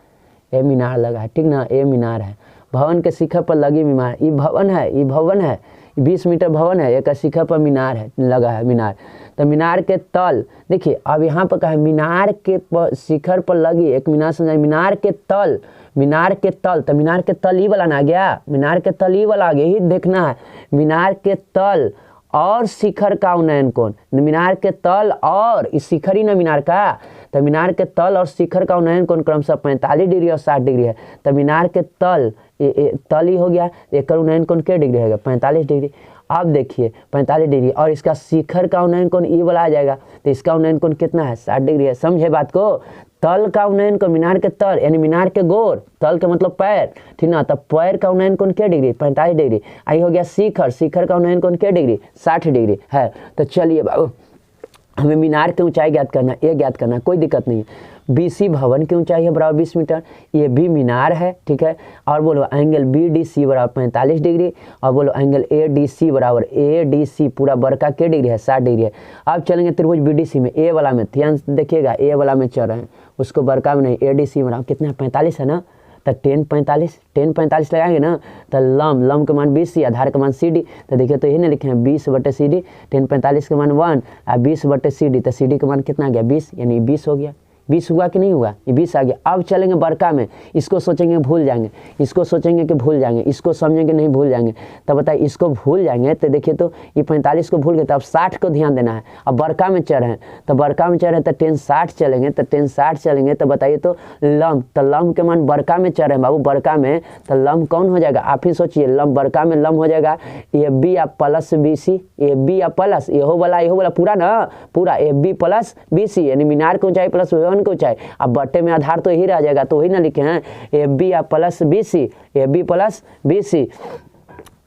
A: ये मीनार लगा है ठीक ना, ये मीनार है, भवन के शिखर पर लगी मीनार, ये भवन है, ये भवन है, 20 मीटर भवन है, एक शिखर पर मीनार है, लगा है मीनार। तो मीनार के तल देखिए, अब यहाँ पर कहा मीनार के शिखर पर लगी एक मीनार, समझाए मीनार के तल, मीनार के तल, तो मीनार के तल ही वाला ना आ गया, मीनार के तल ही वाला आ गया, यही देखना है। मीनार के तल और शिखर का उन्नयन कोण, मीनार के तल और इस शिखर ही ना मीनार का, तो मीनार के तल और शिखर का उन्नयन कोण क्रमशः 45 डिग्री और 60 डिग्री है। तो मीनार के तल तल ही हो गया, एक उन्नयन कोण क्या डिग्री है, 45 डिग्री। अब देखिए 45 डिग्री और इसका शिखर का उन्नयन कोण ई वाला आ जाएगा, तो इसका उन्नयन कोण कितना है, 60 डिग्री है। समझे बात को, तल का उन्नयन कोण मीनार के तल यानी मीनार के गोर, तल का मतलब पैर, ठीक ना, तो पैर का उन्नयन कोण क्या डिग्री, 45 डिग्री। आई हो गया शिखर, शिखर का उन्नयन कोण क्या डिग्री, 60 डिग्री है। तो चलिए बाबू हमें मीनार की ऊंचाई ज्ञात करना, ये ज्ञात करना, कोई दिक्कत नहीं है। BC भवन की ऊंचाई है बराबर 20 मीटर, ये भी मीनार है, ठीक है। और बोलो एंगल BDC बराबर 45 डिग्री, और बोलो एंगल ADC बराबर ADC पूरा बरका के डिग्री है, 60 डिग्री है। अब चलेंगे त्रिभुज BDC में, ए वाला में ध्यान देखिएगा, ए वाला में चल रहे हैं, उसको बरका में नहीं, ADC बराबर कितना है, 45 है ना, तो 10 45 लगाएंगे ना, तो लम का मान 20, आधार का मान CD, तो देखिए तो यही ना लिखे हैं 20/CD, 10 45 का मान 1 और 20/CD, तो CD का मान कितना आ गया 20, यानी 20 हो गया। 20 हुआ कि नहीं हुआ, ये 20 आ गया। अब चलेंगे बरका में, इसको सोचेंगे भूल जाएंगे, इसको सोचेंगे कि भूल जाएंगे, इसको समझेंगे नहीं भूल जाएंगे। तब बताइए इसको भूल जाएंगे तो देखिए तो ये 45 को भूल गए, तो अब 60 को ध्यान देना है। अब बरका में चढ़ रहे हैं, तो बरका में चढ़ रहे हैं तो 10 60 चलेंगे, तो 10 60 चलेंगे, तो बताइए तो लम, तो लम के मान बरका में चढ़ रहे हैं बाबू, बरका में, तो लम कौन हो जाएगा, आप ही सोचिए, लम बरका में लम हो जाएगा AB या प्लस BC, AB या प्लस यहो वाला पूरा ना, पूरा AB प्लस BC यानी मीनार की ऊंचाई प्लस भवन की ऊंचाई। अब बट्टे में आधार तो यही रह जाएगा, तो वही ना लिखे हैं AB या plus BC, AB plus BC,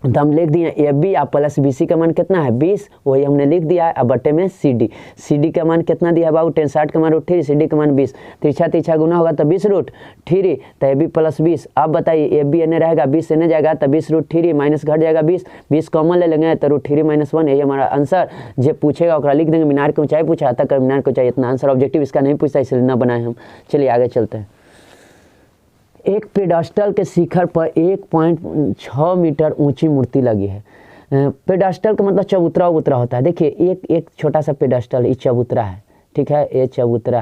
A: तो हम लिख दिए AB या प्लस BC का मान कितना है 20, वही हमने लिख दिया है। अब बट्टे में CD का मान कितना दिया है बाबू, 10 60 का मान √3, CD का मान 20, तिरछा गुना होगा तो 20√3, तो AB प्लस 20। अब बताइए AB एने रहेगा 20 एने जाएगा, तो 20√3 माइनस घट जाएगा 20 कॉमन ले लेंगे तो √3 - 1, यही हमारा आंसर। जो पूछेगा ओकरा लिख देंगे, मीनार की ऊंचाई पूछा तक मीनार की ऊंचाई इतना, आंसर ऑब्जेक्टिव इसका नहीं पूछता इसलिए ना बनाए हम। चलिए आगे चलते हैं। एक पेडास्टल के शिखर पर 1.6 मीटर ऊंची मूर्ति लगी है। पेडास्टल का मतलब चबूतरा होता है। देखिए एक छोटा सा पेडास्टल, ये चबूतरा है, ठीक है, ये चबूतरा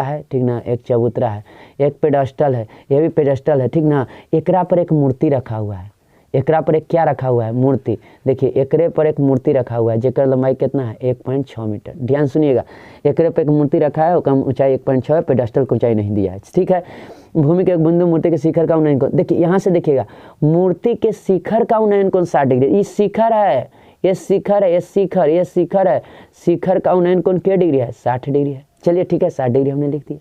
A: है, ठीक ना, एक चबूतरा है, एक पेडास्टल है, ये भी पेडास्टल है, ठीक ना। एकरा पर एक मूर्ति रखा हुआ है, एकरा पर एक क्या रखा हुआ है, मूर्ति। देखिए एकरे पर एक मूर्ति रखा हुआ है, जेकर लंबाई कितना है 1.6 मीटर। ध्यान सुनिएगा, एकरे पर एक मूर्ति रखा है, कम ऊंचाई 1.6 है, पेडास्टल को ऊंचाई नहीं दिया है, ठीक है। भूमि के एक बिंदु मूर्ति के शिखर का उन्नयन कोण, देखिए यहाँ से देखिएगा मूर्ति के शिखर का उन्नयन कोण 60 डिग्री, ये शिखर है, ये शिखर है, शिखर का उन्नयन कोण क्या डिग्री है 60 डिग्री है। चलिए ठीक है 60 डिग्री हमने लिख दिया,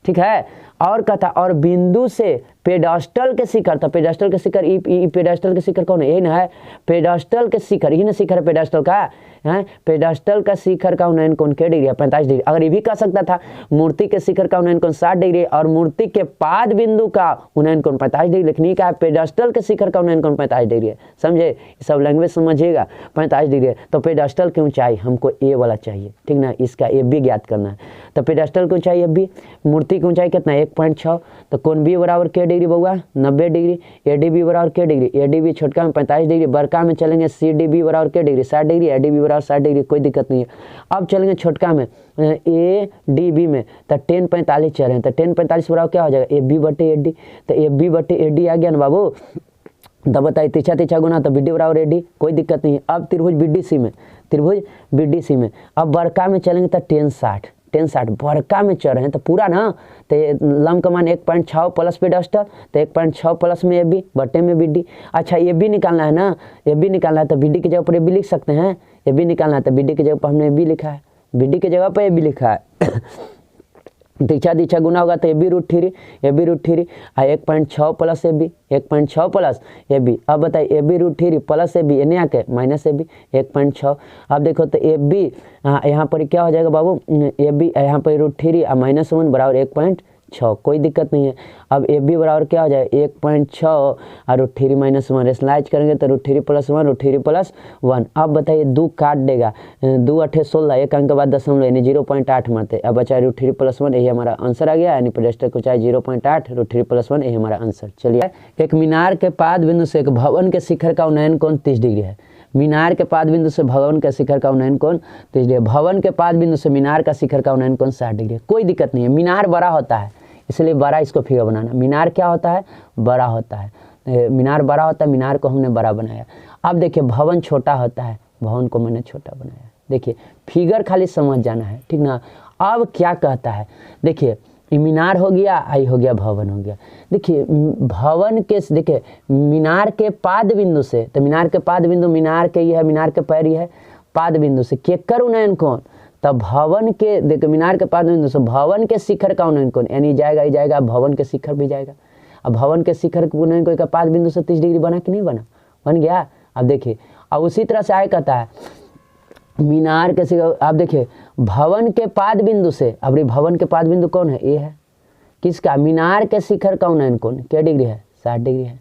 A: ठीक है। और कहता और बिंदु से पेडास्टल के शिखर, तो पेडास्टल के शिखर, पेडास्टल के शिखर कौन है, यही ना है, पेडास्टल के शिखर, यही ना शिखर है पेडास्टल का, है पेडास्टल का शिखर का उन्नयन कोण क्या डिग्री है 45 डिग्री। अगर ये भी कह सकता था मूर्ति के शिखर का उन्नयन कोण 60 डिग्री और मूर्ति के पाद बिंदु का उन्नयन कोण 45 डिग्री, लिखनी का है पेडास्टल के शिखर का उन्नयन कोण 45 डिग्री है। समझे, सब लैंग्वेज समझिएगा, 45 डिग्री है। तो पेडास्टल की ऊंचाई हमको ए वाला चाहिए, ठीक ना, इसका ए बी ज्ञात करना है। तो पेडास्टल की ऊंचाई ए बी, मूर्ति की ऊंचाई कितना 1.6, तो कोण बी बराबर क्या डिग्री बउआ 90 डिग्री, ADB बराबर क्या डिग्री, ADB छोटका में 45 डिग्री, बड़का में चलेंगे CDB बराबर क्या डिग्री 60 डिग्री, ADB बराबर 60 डिग्री, कोई दिक्कत नहीं है। अब चलेंगे छोटका में ADB में, तो 10 45 चल रहे हैं, तो 10 45 बराबर क्या हो जाएगा AB/AD, तो AB/AD आ गया ना बाबू। तो बताइए तिरछा गुना, तो BD बराबर AD, कोई दिक्कत नहीं है। अब त्रिभुज BDC में अब बड़का में चलेंगे तो 10 60 बड़का में चल रहे हैं, तो पूरा ना, तो लम का मान 1.6 प्लस पेडास्टल, तो 1.6 प्लस में AB बटे में BD। अच्छा AB निकालना है ना, AB निकालना है तो BD की जगह पर AB लिख सकते हैं, AB निकालना है तो BD की जगह पर हमने AB लिखा है, BD की जगह पर AB लिखा है। तिरछा गुना होगा तो AB√3 और 1.6 प्लस AB, 1.6 प्लस AB। अब बताइए AB√3 प्लस AB यानी आके माइनस AB 1.6। अब देखो तो AB यहाँ पर क्या हो जाएगा बाबू, AB यहाँ पर √3 और -1 बराबर 6, कोई दिक्कत नहीं है। अब ए बी बराबर क्या हो जाए 1.6 और √3 - 1 रेशनलाइज करेंगे तो √3 + 1 √3 + 1। अब बताइए 2 काट देगा, 2 × 8 = 16, एक अंक के बाद दशमलव यानी 0.8 मारते। अब बचा √3 + 1, यही हमारा आंसर आ गया, यानी प्लेस्टर को चाहे 0.8 √3 + 1, यही हमारा आंसर। चलिए, एक मीनार के पाद बिंदु से एक भवन के शिखर का उन्नयन कोण 30 डिग्री है। मीनार के पाद बिंदु से भवन के शिखर का उन्नयन कोण 30 डिग्री, भवन के पाद बिंदु से मीनार का शिखर का उन्नयन कोण 60 डिग्री। कोई दिक्कत नहीं है, मीनार बड़ा होता है इसलिए बड़ा इसको फिगर बनाना। मीनार क्या होता है, बड़ा होता है, मीनार बड़ा होता है, मीनार को हमने बड़ा बनाया। अब देखिए भवन छोटा होता है, भवन को मैंने छोटा बनाया। देखिए फिगर खाली समझ जाना है, ठीक ना। अब क्या कहता है, देखिए मीनार हो गया, आई हो गया, भवन हो गया। देखिए भवन के, देखिए मीनार के पाद बिंदु से, तो मीनार के पाद बिंदु मीनार के ये है, मीनार के पैर ये है, पाद बिंदु से केकर उन्नयन कोण, तब भवन के, देखिए मीनार के पाद बिंदु से भवन के शिखर का उन्नयन कोण, यानी जाएगा ही जाएगा, भवन के शिखर भी जाएगा। अब भवन के शिखर के उन्नयन कोण का पाद बिंदु से 30 डिग्री बना कि नहीं बना, बन गया। अब देखिए, अब उसी तरह से आए कहता है मीनार के शिखर, आप देखिए भवन के पाद बिंदु से, अब भवन के पाद बिंदु कौन है, ए है, किसका, मीनार के शिखर का उन्नयन कोण क्या डिग्री है, 60 डिग्री है।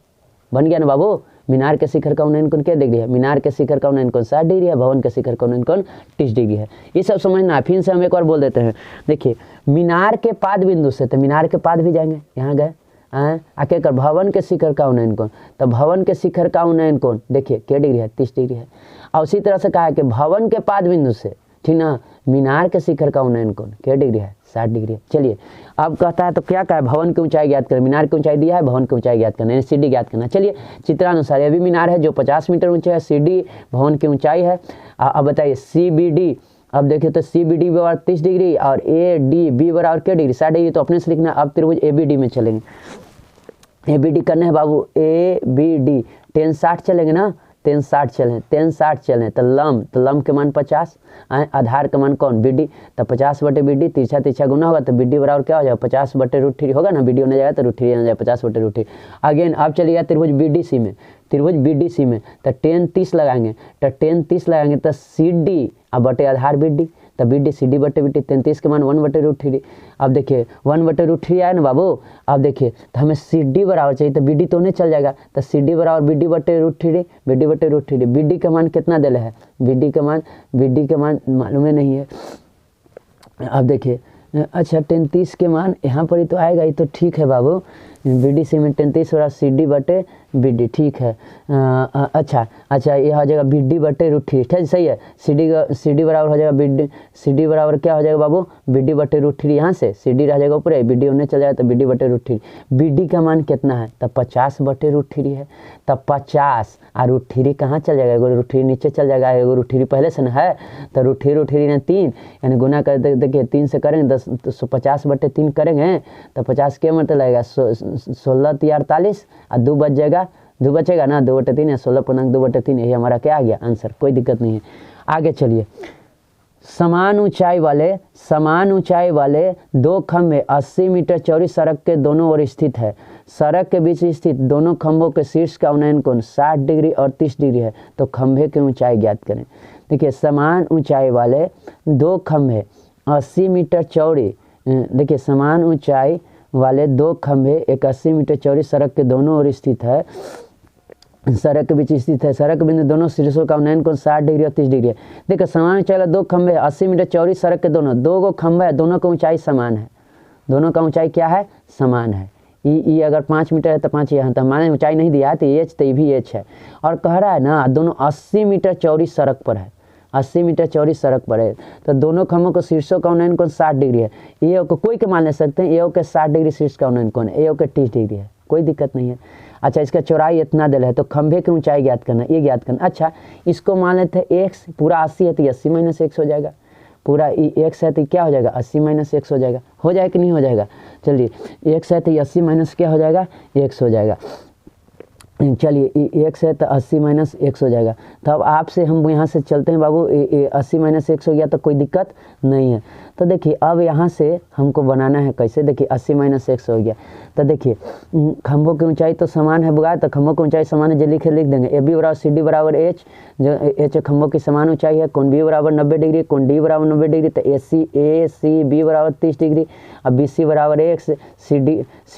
A: बन गया ना बाबू, मीनार के शिखर का उन्नयन कोण क्या डिग्री है, मीनार के शिखर का उन्नयन कोण 60 डिग्री है, भवन के शिखर का उन्नयन कोण 30 डिग्री है। ये सब समझना है। फिर से हम एक बार बोल देते हैं, देखिए मीनार के पाद बिंदु से, तो मीनार के पाद भी जाएंगे, यहाँ गए आके कर भवन के शिखर का उन्नयन कोण, तो भवन के शिखर का उन्नयन कोण देखिए क्या डिग्री है, 30 डिग्री है। और उसी तरह से कहा है कि भवन के पाद बिंदु से, ठीक ना, मीनार के शिखर का उन्नयन कोण क्या डिग्री है, 60 डिग्री है। चलिए अब कहता है तो क्या कहा है, भवन की ऊंचाई ज्ञात करें। मीनार की ऊंचाई दिया है, भवन की ऊंचाई ज्ञात करना है, सीडी ज्ञात करना। चलिए चित्रानुसार अभी मीनार है जो 50 मीटर ऊंचा है, सीडी भवन की ऊंचाई है। अब बताइए CBD, अब देखिए तो CBD बराबर 30 डिग्री और ADB बराबर क्या डिग्री, 60 डिग्री, तो अपने से लिखना। अब त्रिभुज ABD में चलेंगे, ABD करना है बाबू, ABD 10 60 चलेंगे ना, 10 60 चलें, 10 60 चलें, तो लंब के मान 50, आधार का मान कौन, BD, तो 50/BD, तिरछा तिरछा गुना होगा तो BD बराबर क्या हो जाएगा, 50/√3 होगा ना, BD होने जाएगा तो √3 होने जाएगा, 50/√3। अगेन अब चलिएगा त्रिभुज BDC में, त्रिभुज BDC में तो 10 30 लगाएंगे, तो 10 30 लगाएंगे तो CD अब बटे आधार BD, तो BD CD/BD, 33 के मान 1/√3। अब देखिए 1/√3 आया ना बाबू। अब देखिए तो हमें CD बराबर चाहिए, तो BD तो नहीं चल जाएगा, तो CD बराबर BD/√3, BD/√3। BD का मान कितना दिला है, BD का मान मालूम नहीं है। अब देखिए अच्छा 33 के मान यहाँ पर ही तो आएगा, ये तो ठीक है बाबू, BDC में 33 बराबर CD/BD, ठीक है। अच्छा ये हो जाएगा BD/√3, ठीक है, सही है। CD बराबर हो जाएगा BD, CD बराबर क्या हो जाएगा बाबू, BD/√3, यहाँ से CD रह जाएगा ऊपर, BD होने चल जाएगा तो BD/√3। BD का मान कितना है, तब 50/√3 है, तब 50 और √3 कहाँ चल जाएगा, एगो √3 नीचे चल जाएगा, एगो √3 पहले से ना है, तो √3 ने 3 यानी गुना कर देखिए 3 से करेंगे 10, तो 50/3 करेंगे तो 50 के मतलब लगेगा 16 × 48 और 2 बच जाएगा, 2 बचेगा ना, 2/3 या 16.2/3, यही हमारा क्या आ गया आंसर, कोई दिक्कत नहीं है। आगे चलिए, समान ऊंचाई वाले 2 खंभे 80 मीटर चौड़ी सड़क के दोनों ओर स्थित है। सड़क के बीच स्थित दोनों खंभों के शीर्ष का उन्नयन कोण 60 डिग्री और 30 डिग्री है, तो खंभे की ऊंचाई ज्ञात करें। देखिए समान ऊंचाई वाले 2 खंभे 80 मीटर चौड़ी, देखिए समान ऊंचाई वाले 2 खंभे एक 80 मीटर चौड़ी सड़क के दोनों ओर स्थित है, सड़क के बीच स्थित है। सड़क बिंदु दोनों शीर्षों का उन्नयन कोण 60 डिग्री और 30 डिग्री है। देखिए समान ऊंचाई वाले 2 खंभे 80 मीटर चौड़ी सड़क के दोनों, 2 खंभे है, दोनों की ऊंचाई समान है, दोनों का ऊंचाई क्या है, समान है। ये अगर 5 मीटर है तो 5 यहाँ, तो हमारे ऊंचाई नहीं दिया है तो H, तो ये भी H है। और कह रहा है ना दोनों 80 मीटर चौड़ी सड़क पर है, 80 मीटर चौड़ी सड़क पर है, तो दोनों खंभों को शीर्षों का उन्नयन कोण 60 डिग्री है। ए को कोई के मान ले सकते हैं, ए के 60 डिग्री शीर्ष का उन्नयन कोण है, ए के 30 डिग्री है, कोई दिक्कत नहीं है। अच्छा इसका चौड़ाई इतना दिल है, तो खंभे की ऊंचाई ज्ञात करना, ये ज्ञात करना। अच्छा इसको मान लेते हैं x, पूरा 80 है तो 80 - x हो जाएगा, पूरा x है तो क्या हो जाएगा, 80 - x हो जाएगा, हो जाएगा कि नहीं हो जाएगा। चलिए x है तो 80 - क्या हो जाएगा, x हो जाएगा। चलिए एक्स है तो 80 माइनस एक्स हो जाएगा। तो अब आपसे हम यहाँ से चलते हैं बाबू, 80 माइनस एक्स हो गया तो कोई दिक्कत नहीं है। तो देखिए अब यहाँ से हमको बनाना है कैसे, देखिए 80 माइनस एक्स हो गया। तो देखिए खंभों की ऊंचाई तो समान है बुआ, तो खंभों की ऊंचाई समान है, जो लिख देंगे ए बी बराबर सी डी बराबर एच, जो एच खंभों की समान ऊंचाई है, कोण बी बराबर 90 डिग्री, कोण डी बराबर 90 डिग्री, तो ए सी बी बराबर 30 डिग्री, अब बी सी बराबर एक्स, सी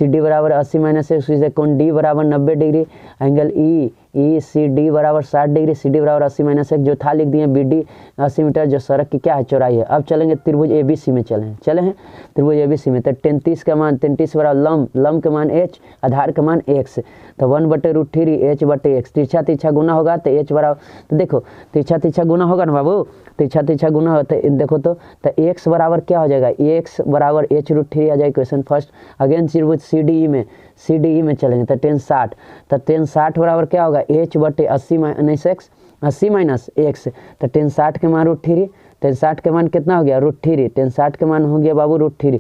A: डी बराबर 80 माइनस एक्स, कोण डी बराबर 90 degree, angle E C D बराबर 60 डिग्री, सी डी बराबर 80 माइनस एक्स, जो था लिख दिए, बी डी 80 मीटर, जो सड़क की क्या है चौड़ाई है। अब चलेंगे त्रिभुज ए बी सी में, चले हैं त्रिभुज ए बी सी में। तो 33 का मान 33 बराबर लम के मान एच, आधार का मान एक्स, तो 1/√3 एच बटे एक्स, तिरछा गुना होगा तो एच बराबर, तो देखो तिरछा गुना होगा ना बाबू, तिरछा गुना होता है, देखो तो एक्स बराबर क्या हो जाएगा, एक्स बराबर H√3 आ जाएगा क्वेश्चन फर्स्ट। अगेन त्रिभुज सी डी ई में चलेंगे तो 1060, तो 1060 बराबर क्या होगा, एच बटे 80 माइनस एक्स, तो 1060 के मान √3, 1060 के मान कितना हो गया √3, 1060 के मान हो गया बाबू √3।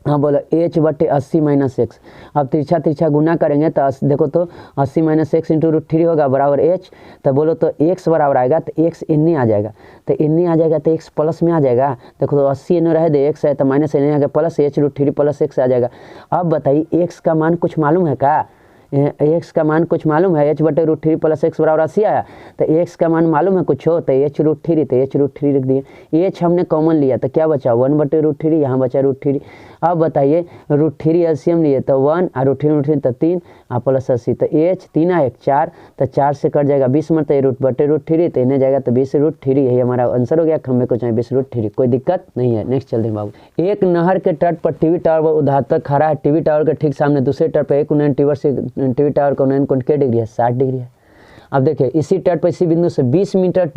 A: हाँ बोलो एच बटे 80 माइनस एक्स। अब तिरछा गुना करेंगे तो देखो तो 80 माइनस एक्स इंटू √3 होगा बराबर एच, तो बोलो तो एक्स बराबर आएगा, तो एक्स इन्नी आ जाएगा, तो इन्नी आ जाएगा तो एक्स प्लस में आ जाएगा। देखो तो 80 इन्हें रह दे, एक्स है तो माइनस इन्हें आ गया, प्लस H√3 प्लस एक्स आ जाएगा। अब बताइए एक्स का मान कुछ मालूम है क्या, एक्स का मान कुछ मालूम है, एच बटे √3 प्लस एक्स बराबर 80 आया, तो एक्स का मान मालूम है कुछ हो, तो H√3, तो H√3 लिख दिए, एच हमने कॉमन लिया तो क्या बचा 1/√3, यहाँ बचा √3। अब बताइए √3 एलसीएम लिए तो 1 और √3 तो 3 और प्लस 80, तो एच 3 1 4, तो 4 से कट जाएगा 20 मरते √3, तो इन्हें जाएगा तो 20√3, यही हमारा आंसर हो गया, खंभे को चाहिए 20√3, कोई दिक्कत नहीं है। नेक्स्ट चलते हैं बाबू। एक नहर के तट पर टीवी टावर उद्घाटक खड़ा है, टीवी टावर के ठीक सामने दूसरे तट पर एक उन्नयन टीवी टावर का उन्नयन कोण क्या डिग्री है, 60 डिग्री है। अब देखिए इसी तट पर इसी बिंदु से 20 मीटर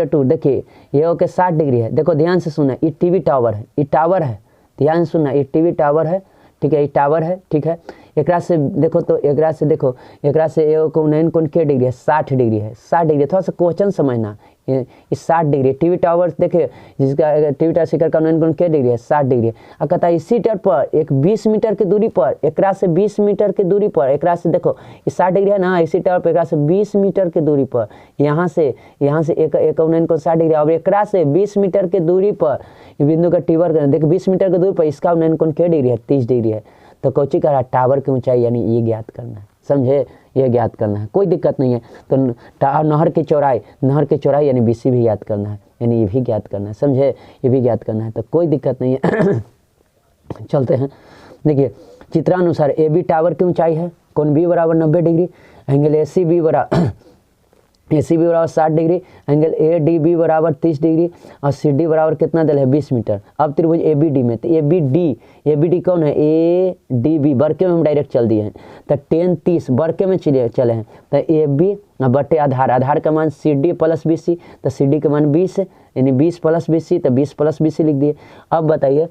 A: दूर देखिए ये ओके 60 डिग्री है। देखो ध्यान से सुना, ये टीवी टावर है, ये टावर है, ध्यान सुनना, ये टीवी टावर है, ठीक है, ये टावर है, ठीक है। एकरा से देखो तो एकरा से ए को उन्नयन कोण क्या डिग्री है, 60 डिग्री है, 60 डिग्री। थोड़ा सा क्वेश्चन समझना, ये 60 डिग्री टीवी टावर देखिए, जिसका टीवी टावर शिखर का उन्नयन कोण क्या डिग्री है, 60 डिग्री है। अब कहता है इसी तट पर एक 20 मीटर की दूरी पर, एकरा से 20 मीटर की दूरी पर, एकरा से देखो ये 60 डिग्री है ना, इसी टावर पर एकरा से 20 मीटर की दूरी पर, यहाँ से एक उन्नयन कोण 60 डिग्री, और एकरा से 20 मीटर की दूरी पर बिंदु का टीवर देखो 20 मीटर की दूरी पर इसका उन्नयन कोण क्या डिग्री है, 30 डिग्री है। तो कोची कह रहा टावर की ऊंचाई यानी ये ज्ञात करना है, समझे, ये ज्ञात करना है, कोई दिक्कत नहीं है। तो नहर की चौड़ाई यानी BC भी ज्ञात करना है, यानी ये भी ज्ञात करना है, समझे, ये भी ज्ञात करना है, तो कोई दिक्कत नहीं है। चलते हैं, देखिए चित्रानुसार AB टावर की ऊंचाई है, कोण B बराबर 90 डिग्री, एंगल ACB बराबर 60 डिग्री, एंगल ADB बराबर 30 डिग्री, और CD बराबर कितना दिल है 20 मीटर। अब त्रिभुज ABD में, तो ABD कौन है, ADB बरके में हम डायरेक्ट चल दिए हैं, तो 10 30 बरके में चले हैं, तो AB बटे आधार का मान CD प्लस BC, तो CD का मान 20 है, यानी 20 प्लस BC, तो 20 प्लस BC लिख दिए। अब बताइए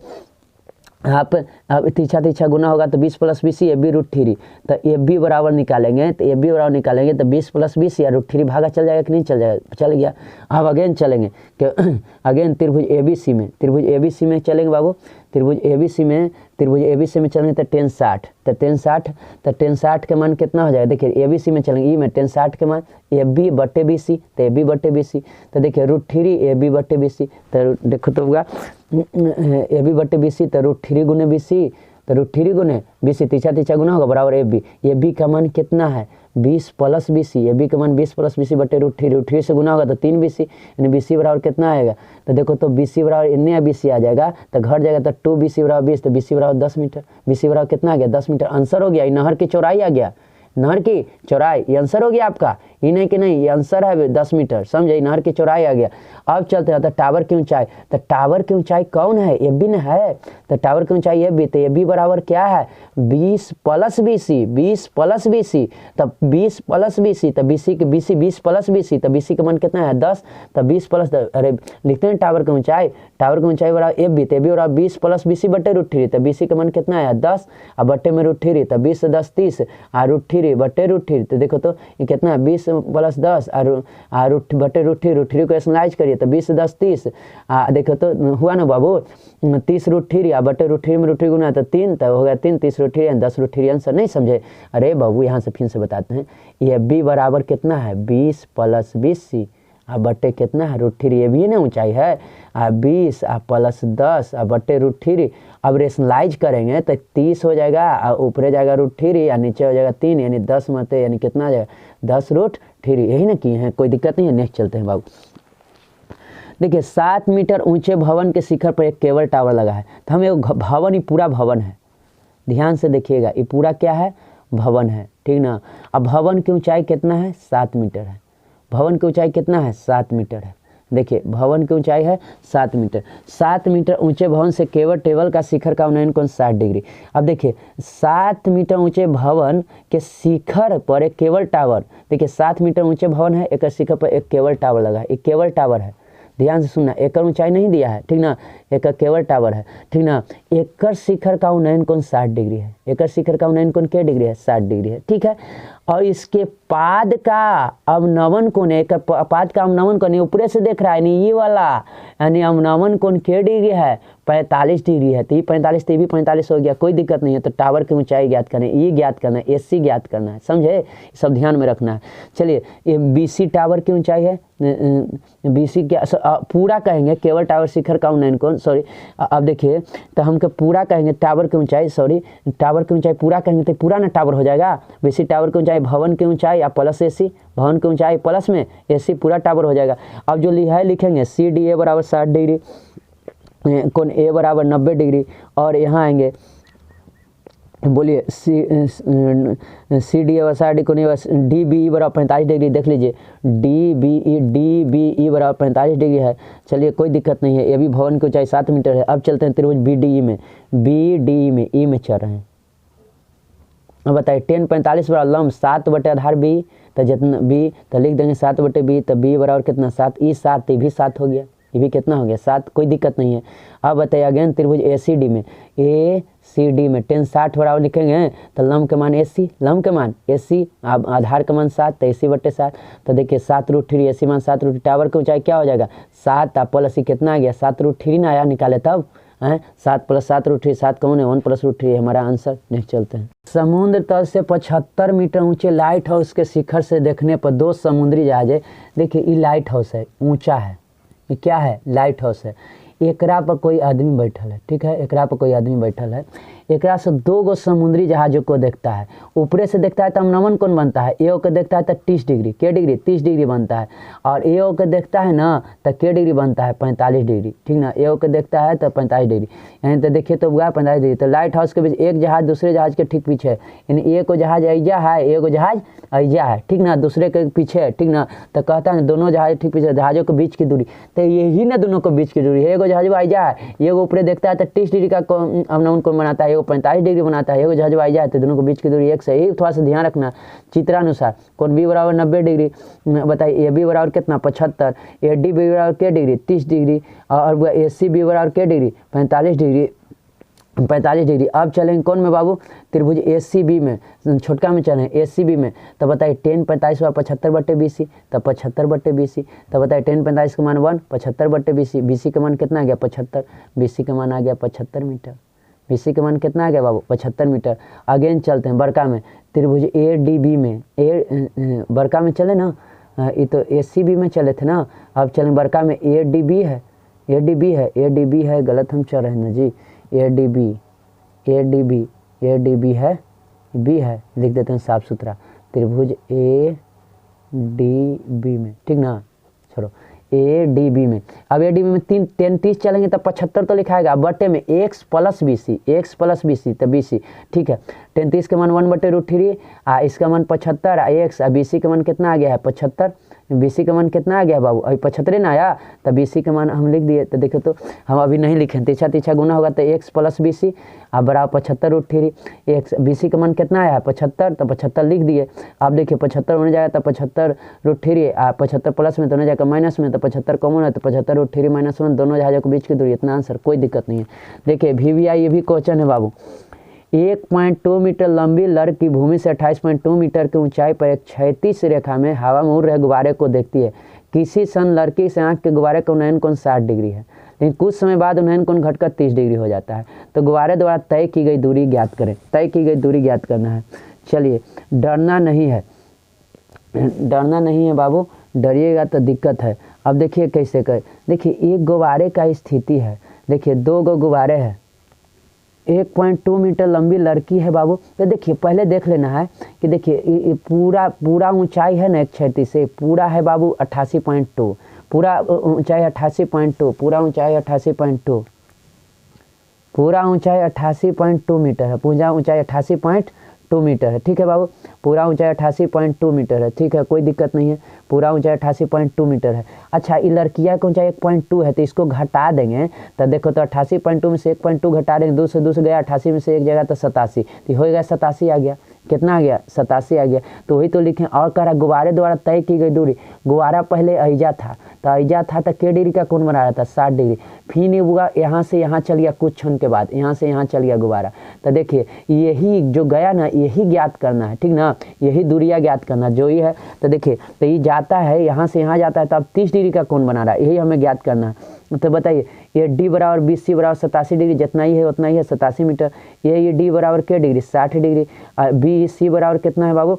A: आप अब तिरछा गुना होगा तो 20 प्लस BC AB √3, तो AB बराबर निकालेंगे, तो AB बराबर निकालेंगे तो 20 प्लस BC या √3 भागा चल जाएगा कि नहीं चल जाएगा, चल गया। अब अगेन चलेंगे कि अगेन त्रिभुज ABC में चलेंगे बाबू, त्रिभुज ABC में चलेंगे तो 1060 के मान कितना हो जाएगा, देखिए ABC में चलेंगे, में 1060 के मान AB बटे BC, तो AB बटे BC, तो देखिए √3 AB बटे BC, तो देखो तो होगा AB बटे BC, तो √3 गुने BC, तो √3 गुने BC, तिरछा गुना होगा बराबर AB का मान कितना है 20 प्लस BC, AB का मान 20 प्लस BC बटे √3 से गुना होगा तो 3 BC, यानी BC बराबर कितना आएगा, तो देखो तो BC बराबर इन्ने BC आ जाएगा, तो घट जाएगा तो 2 BC बराबर 20, तो BC बराबर 10 मीटर, BC बराबर कितना आ गया 10 मीटर। आंसर हो गया, नहर की चौड़ाई आ गया, नहर की चौड़ाई, ये आंसर हो गया आपका, ये नहीं कि नहीं, ये आंसर है 10 मीटर, समझे, नहर की चौड़ाई आ गया। अब चलते हैं तो टावर की ऊंचाई, तो टावर की ऊंचाई कौन है, AB ने है, तो टावर की ऊंचाई AB, तो AB बराबर क्या है 20 प्लस BC, तब 20 प्लस BC, तो BC 20 प्लस BC, तो BC का मान कितना है 10, तो 20 प्लस, अरे लिखते हैं टावर की ऊंचाई बराबर AB, तो AB बराबर 20 प्लस BC बटे √3, तो BC का मान कितना है 10, और बटे में √3, तो 20 से 10 30, और √3 बटे √3, तो देखो तो ये कितना है 20 प्लस 10 और बटे रूट 3 को एनालाइज करिए तो 20 से 10 30। देखो तो हुआ ना बाबू 30 √3 बटे √3 में √3 गुना तो 3, तो हो गया 3 30 √3 10 √3 आंसर। नहीं समझे? अरे बाबू यहाँ से फिर से बताते हैं, ये b बराबर कितना है 20 + 20c बटे कितना है √3, ये भी ना ऊंचाई है 20 + 10 बटे √3। अब रेशनलाइज करेंगे तो 30 हो जाएगा, ऊपर जाएगा √3 या नीचे हो जाएगा 3, यानी 10 मत यानी कितना आ जाएगा 10 √3। यही ना किए हैं, कोई दिक्कत नहीं है। नेक्स्ट चलते हैं बाबू। देखिए 7 मीटर ऊंचे भवन के शिखर पर एक केबल टावर लगा है। तो हम एक भवन, ही पूरा भवन है, ध्यान से देखिएगा, ये पूरा क्या है भवन है, ठीक ना। अब भवन की ऊंचाई कितना है 7 मीटर है। भवन की ऊंचाई कितना है 7 मीटर है। देखिए भवन की ऊंचाई है 7 मीटर। 7 मीटर ऊंचे भवन से केवल टेबल का शिखर का उन्नयन कोण 60 डिग्री। अब देखिए 7 मीटर ऊंचे भवन के शिखर पर एक केबल टावर, देखिए 7 मीटर ऊंचे भवन है, एक शिखर पर एक केबल टावर लगा है, एक केबल टावर है, ध्यान से सुनना, एक ऊंचाई नहीं दिया है, ठीक ना, एक केबल टावर है, ठीक ना। एक शिखर का उन्नयन कोण 60 डिग्री है। एक शिखर का उन्नयन कोण क्या डिग्री है 60 डिग्री है, ठीक है। और इसके पाद का अवनमन कोण, एक पाद का अवनमन कोण ऊपर से देख रहा है नहीं ये वाला, यानी अवनमन कोण क्या डिग्री है 45 डिग्री है। तो ये 45 तो ये भी 45 हो गया, कोई दिक्कत नहीं है। तो टावर की ऊंचाई ज्ञात करना है, ये ज्ञात करना है, एसी ज्ञात करना है, समझे, सब ध्यान में रखना है। चलिए ये बीसी टावर की ऊंचाई है, बीसी क्या पूरा कहेंगे केवल टावर शिखर का उन्नयन कोण, सॉरी। अब देखिए तो हमको पूरा कहेंगे टावर की ऊंचाई, सॉरी टावर की ऊंचाई पूरा कहेंगे तो पूरा ना टावर हो जाएगा। बीसी टावर की ऊंचाई भवन की ऊंचाई या प्लस एसी, भवन की ऊंचाई प्लस में एसी पूरा टावर हो जाएगा। अब जो लिखेंगे CDA बराबर 60 डिग्री, कोण A बराबर 90 डिग्री, और यहाँ आएंगे बोलिए CDA बराबर 60 कोण DBE बराबर 45 डिग्री। देख लीजिए DBE बराबर 45 डिग्री है। चलिए कोई दिक्कत नहीं है, ये भी भवन की ऊंचाई 7 मीटर है। अब चलते हैं त्रिभुज BDE में, ई में चल रहे हैं। अब बताइए 10 45 बराबर लंब 7 बटे आधार B, तो जितना B तो लिख देंगे 7 बटे B, तो B बराबर कितना 7, ई 7, ये भी 7 हो गया, ये भी कितना हो गया 7, कोई दिक्कत नहीं है। अब बताइए अगेन त्रिभुज ACD में, ACD में 10 60 बराबर लिखेंगे तो लंब के मान AC, लंब के मान AC, अब आधार का मान 7 तो AC बटे 7। तो देखिए 7 √3 AC मान 7 √3, टावर की ऊंचाई क्या हो जाएगा 7 प्लस ही कितना आ गया 7 √3 ना आया, निकाले तब 7 + 7 √3, 7 कौन है 1 + √3 हमारा आंसर। नेक्स्ट चलते हैं। समुद्र तल से 75 मीटर ऊंचे लाइट हाउस के शिखर से देखने पर 2 समुद्री जहाज है। देखिए ये लाइट हाउस है, ऊंचा है, ये क्या है लाइट हाउस है। एकरा पर कोई आदमी बैठल है, ठीक है, एकरा पर कोई आदमी बैठल है। एकरा से 2 गो समुद्री जहाजों को देखता है, ऊपरे से देखता है तो अवनमन कोण बनता है, ए को देखता है तो 30 डिग्री, के डिग्री 30 डिग्री बनता है। और ए को देखता है ना तो के डिग्री बनता है 45 डिग्री, ठीक ना, ए को देखता है तो 45 डिग्री, यानी तो देखिए तो हुआ 45 डिग्री। तो लाइट हाउस के बीच एक जहाज दूसरे जहाज के ठीक पीछे है, यानी ए को जहाज ऐजा है, ए को जहाज ऐजा है, ठीक ना, दूसरे के पीछे है, ठीक ना। तो कहता है दोनों जहाज ठीक पीछे, जहाजों के बीच की दूरी, तो यही ना दोनों के बीच की दूरी है। एगो जहाज ऐजा है, एगो ऊपरे देखता है तो 30 डिग्री का अवनमन कोण बनाता है, 45 डिग्री बनाता है, एगो जहाज आई जाए तो दोनों के बीच की दूरी एक से ही, थोड़ा सा ध्यान रखना चित्रानुसार। कोण B बराबर 90 डिग्री, बताइए AB बराबर कितना 75, AD B बराबर क्या डिग्री 30 डिग्री, और AC B बराबर क्या डिग्री 45 डिग्री, 45 डिग्री। अब चलेंगे कौन में बाबू त्रिभुज ACB में, छोटका में चलें ACB में। तो बताइए 10 45 व 75 बटे BC, तो 75 बटे BC। तो बताइए 10 45 का मान 1, 75 बटे BC, BC का मान कितना आ गया 75, BC का मान आ गया 75 मीटर, BC का मान कितना आ गया बाबू 75 मीटर। अगेन चलते हैं बड़का में त्रिभुज ADB में, बड़का में चले ना, ये तो ACB में चले थे ना। अब चलें बड़का में ADB है, ADB है, गलत हम चल रहे हैं ना जी, ADB है, B है, लिख देते हैं साफ सुथरा त्रिभुज ADB में, ठीक ना, चलो ADB में। अब ADB में 3 10 30 चलेंगे तो 75 तो लिखाएगा, बटे में x प्लस BC तो BC, ठीक है। 10 30 का मान 1 बटे √3, इसका मान 75, x BC का मान कितना आ गया है 75, BC का मान कितना आ गया बाबू अभी 75 ना आया, तो BC का मान हम लिख दिए। तो देखो तो हम अभी नहीं लिखे, तीछा गुना होगा तो x प्लस BC बराबर 75 √3, x BC का मान कितना आया है 75, तो 75 लिख दिए। आप देखिए 75 होने जाएगा तो 75 √3, 75 प्लस में तो होने जाएगा माइनस में, तो 75 कॉमन है तो 75 √3 -1, दोनों जहाजों के बीच की दूरी, इतना आंसर, कोई दिक्कत नहीं है। देखिए VVI ये भी क्वेश्चन है बाबू, 1.2 मीटर लंबी लड़की भूमि से 28.2 मीटर की ऊंचाई पर एक क्षैतिज रेखा में हवा में उड़ रहे गुब्बारे को देखती है। किसी क्षण लड़की से आंख के गुब्बारे का उन्नयन कोण 60 डिग्री है, लेकिन कुछ समय बाद उन्नयन कोण घटकर 30 डिग्री हो जाता है। तो गुब्बारे द्वारा तय की गई दूरी ज्ञात करें। तय की गई दूरी ज्ञात करना है। चलिए, डरना नहीं है, डरना नहीं है बाबू, डरिएगा तो दिक्कत है। अब देखिए कैसे करें। देखिए, एक गुब्बारे का स्थिति है। देखिए, 2 गो गुब्बारे हैं, 1.2 मीटर लंबी लड़की है बाबू। तो देखिए पहले देख लेना है कि देखिए पूरा ऊंचाई है ना एक क्षैतिज से, पूरा है बाबू 88.2, पूरा ऊंचाई 88.2, पूरा ऊंचाई 88.2, पूरा ऊंचाई 88.2 मीटर है, पूरा ऊंचाई 88.2 मीटर है। ठीक है बाबू, पूरा ऊंचाई 88.2 मीटर है। ठीक है, कोई दिक्कत नहीं है, पूरा ऊंचाई 88.2 मीटर है। अच्छा, ये लड़कियाँ की ऊंचाई 1.2 है, तो इसको घटा देंगे तो देखो तो 88.2 में से 1.2 घटा देंगे, 2 से 2 से गया 88 में से एक जगह तो 87, तो हो गया 87 आ गया। कितना आ गया? 87 आ गया। तो वही तो लिखें। और कह रहा गुब्बारे द्वारा तय की गई दूरी, गुब्बारा पहले ऐजा था, तो ऐजा था तो के डिग्री का कोण बना रहा था? 60 डिग्री। फिर हुआ यहाँ से यहाँ चल गया, कुछ क्षण के बाद यहाँ से यहाँ चल गया गुब्बारा। तो देखिए यही जो गया ना, यही ज्ञात करना है, ठीक ना, यही दूरियाँ ज्ञात करना जो ही है। तो देखिए, तो ये जाता है यहाँ से यहाँ जाता है, तो अब 30 डिग्री का कोण बना रहा है, यही हमें ज्ञात करना है। तो बताइए, ये डी बराबर BC बराबर 87 डिग्री, जितना ही है उतना ही है 87 मीटर। ये डी बराबर के डिग्री? 60 डिग्री। BC बराबर कितना है बाबू?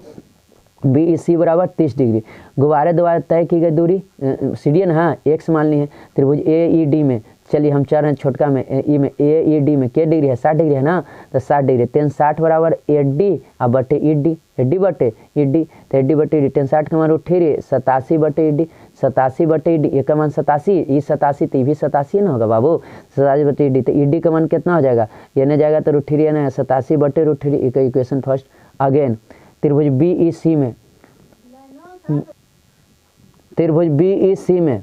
A: BC बराबर 30 डिग्री। गुब्बारे द्वारा तय की गई दूरी सीडी ना, हाँ, x मान ली है। त्रिभुज AED में, चलिए हम चल रहे हैं छोटका में, ई में AED में के डिग्री है? 60 डिग्री है ना, तो 60 डिग्री। 10 60 बराबर AD और बटे ED, AD बटे ED, तो AD बटे ED। 10 60 का मान उठी रही 87 बटे ED, 87 बटे ED, एक का मान 87, ये 87 तो भी 87 ना होगा बाबू, 87 बटे ED। तो ED का मान कितना हो जाएगा? ये नहीं जाएगा तो उठी रही है ना, 87 बटे उठी रही। एक इक्वेशन फर्स्ट। अगेन त्रिभुज BEC में, त्रिभुज BEC में,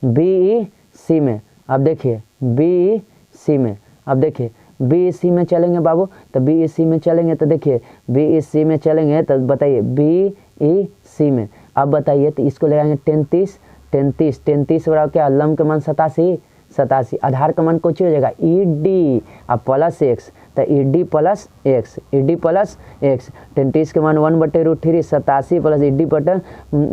A: BEC में, अब देखिए BEC में, अब देखिए BEC में चलेंगे बाबू, तो BEC में चलेंगे तो देखिए BEC में चलेंगे तो बताइए BEC में, अब बताइए तो इसको लगाएंगे 33, 33, 33 बराबर क्या? लंब का मान 87, 87, आधार का मान कुछ हो जाएगा ED अब प्लस x, तो ED plus x, ED plus x। 33 के मान 1/√3, 87 प्लस ED बटे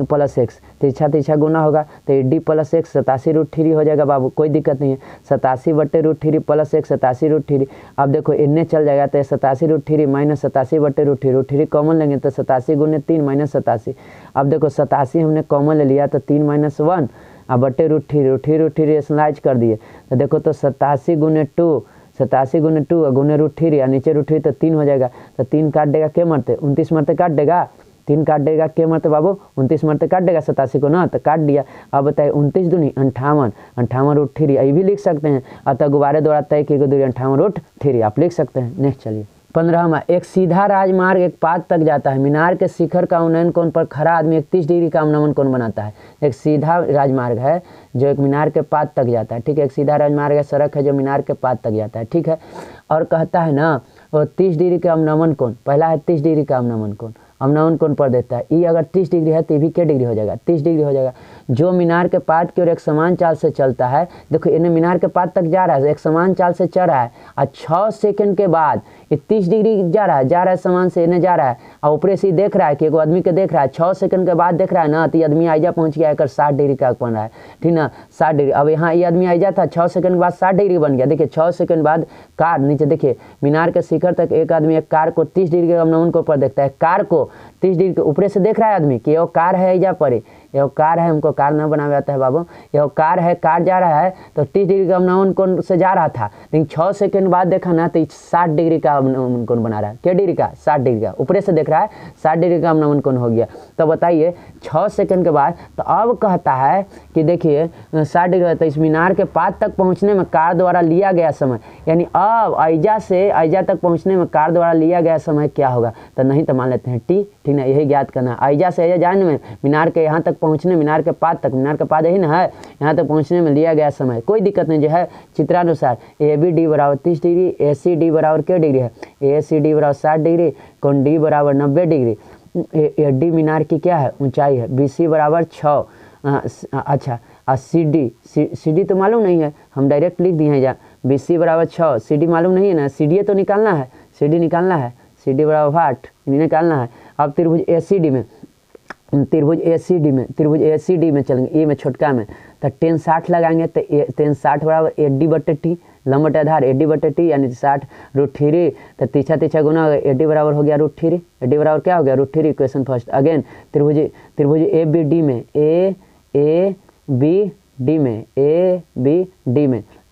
A: प्लस x, तिरछा तिरछा गुना होगा तो ED प्लस x 87√3 हो जाएगा बाबू, कोई दिक्कत नहीं है। 87/√3 प्लस x 87√3। अब देखो इन्हें चल जाएगा तो 87√3 माइनस 87/√3, √3 कॉमन लेंगे तो 87 गुने 3 माइनस 87। अब देखो 87 हमने कॉमन ले लिया तो 3 माइनस 1 अब बटे √3 स्लाइज कर दिए तो देखो तो 87 गुने 2, 87 गुने 2 गुने √3 और नीचे √3 तो 3 हो जाएगा। तो 3 काट देगा के मरते? 29 मरते काट देगा, 3 काट देगा के मरते बाबू? 29 मरते काट देगा 87 को ना, तो काट दिया। अब बताइए 29 दूनी 58, 58√3 ये भी लिख सकते हैं। अतः गुब्बारे द्वारा तय की गई दूरी 58√3 आप लिख सकते हैं। नेक्स्ट चलिए 15वां, एक सीधा राजमार्ग एक पाद तक जाता है। मीनार के शिखर का उन्नयन कोण पर खड़ा आदमी 31 डिग्री का अवनमन कोण बनाता है। एक सीधा राजमार्ग है जो एक मीनार के पाद तक जाता है, ठीक है। एक सीधा राजमार्ग है, सड़क है जो मीनार के पाद तक जाता है, ठीक है। और कहता है ना वो 30 डिग्री का अवनमन कोण, पहला है 30 डिग्री का अवनमन कोण, अवनमन कोण पर देता है। ये अगर 30 डिग्री है तो ये भी क्या डिग्री हो जाएगा? 30 डिग्री हो जाएगा। जो मीनार के पाद की ओर एक समान चाल से चलता है, देखो इन्हें मीनार के पाद तक जा रहा है, एक समान चाल से चल रहा है और 6 सेकंड के बाद ये 30 डिग्री जा रहा है समान से इन्हें जा रहा है और ऊपरे से देख रहा है कि एगो आदमी के देख रहा है, 6 सेकंड के बाद देख रहा है ना, तो ये आदमी आइजा पहुंच गया, एक 60 डिग्री का बन रहा है, ठीक ना, 60 डिग्री। अब यहाँ ये आदमी आइजा था, 6 सेकंड के बाद 60 डिग्री बन गया। देखिए 6 सेकंड बाद कार नीचे, देखिए मीनार के शिखर तक एक आदमी एक कार को 30 डिग्री के अवनमन कोण पर देखता है। कार को 30 डिग्री के ऊपरे से देख रहा है आदमी कि ये कार है आइजा पर, यह कार है, हमको कार ना बनाया जाता है बाबू, यह कार है, कार जा रहा है तो 30 डिग्री का अवनमन कोण से जा रहा था, लेकिन 6 सेकंड बाद देखा ना तो 60 डिग्री का अवनमन कोण बना रहा है। क्या डिग्री का? 60 डिग्री का, ऊपरे से देख रहा है 60 डिग्री का अवनमन कोण हो गया। तो बताइए 6 सेकंड के बाद, तो अब कहता है कि देखिए 60 डिग्री, तो इस मीनार के पाद तक पहुंचने में कार द्वारा लिया गया समय, यानी अब ऐजा से ऐजा तक पहुंचने में कार द्वारा लिया गया समय क्या होगा? तो नहीं तो मान लेते हैं टी, ठीक ना, यही ज्ञात करना है। ऐजा से ऐजा जाने में, मीनार के यहाँ तक पहुँचने, मीनार के पाद तक, मीनार का पाद यही ना है, यहाँ तक पहुँचने में लिया गया समय, कोई दिक्कत नहीं, जो है चित्रानुसार ABD बराबर 30 डिग्री, ACD बराबर क्या डिग्री है? ACD बराबर 60 डिग्री, कोण D बराबर 90 डिग्री। AD मीनार की क्या है? ऊंचाई है। BC बराबर 6, अच्छा, और CD तो मालूम नहीं है, हम डायरेक्ट लिख दिए हैं जा, BC बराबर 6, CD मालूम नहीं है ना, CD तो निकालना है, CD निकालना है, CD बराबर 8 निकालना है। अब त्रिभुज ACD में, त्रिभुज ACD में चलेंगे, ए में छोटका में, तो tan 60 लगाएंगे तो tan 60 बराबर AD/T, लंब बटे आधार AD/T यानी 60√3, तो तीछा गुना होगा, AD बराबर हो गया √3, AD बराबर क्या हो गया √3। Equation first. अगेन त्रिभुज ABD में,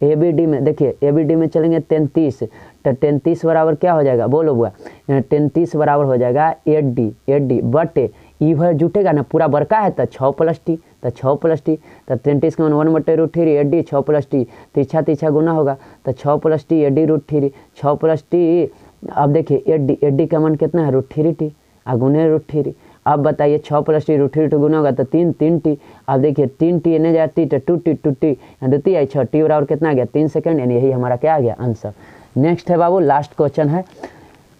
A: ABD में देखिए, ABD में चलेंगे 33, तो 33 बराबर क्या हो जाएगा, बोलो बुआ, 33 बराबर हो जाएगा AD बटे ई भर जुटेगा ना, पूरा बड़का है तो 6 + T, तो 6 + T, तो 33 का 1/√3 AD 6 + T, तीछा गुना होगा तो 6 + T AD √3, 6 + T। अब देखिए AD का मान कितना है √3T, गुने √3। अब बताइए 6 + T √3 गुना होगा तो 3T। अब देखिए 3T एने जाए T, तो 2T, द्वितीय आई 6, T बराबर कितना आ गया 3 सेकंड, यानी यही हमारा क्या आ गया आंसर। नेक्स्ट है बाबू, लास्ट क्वेश्चन है,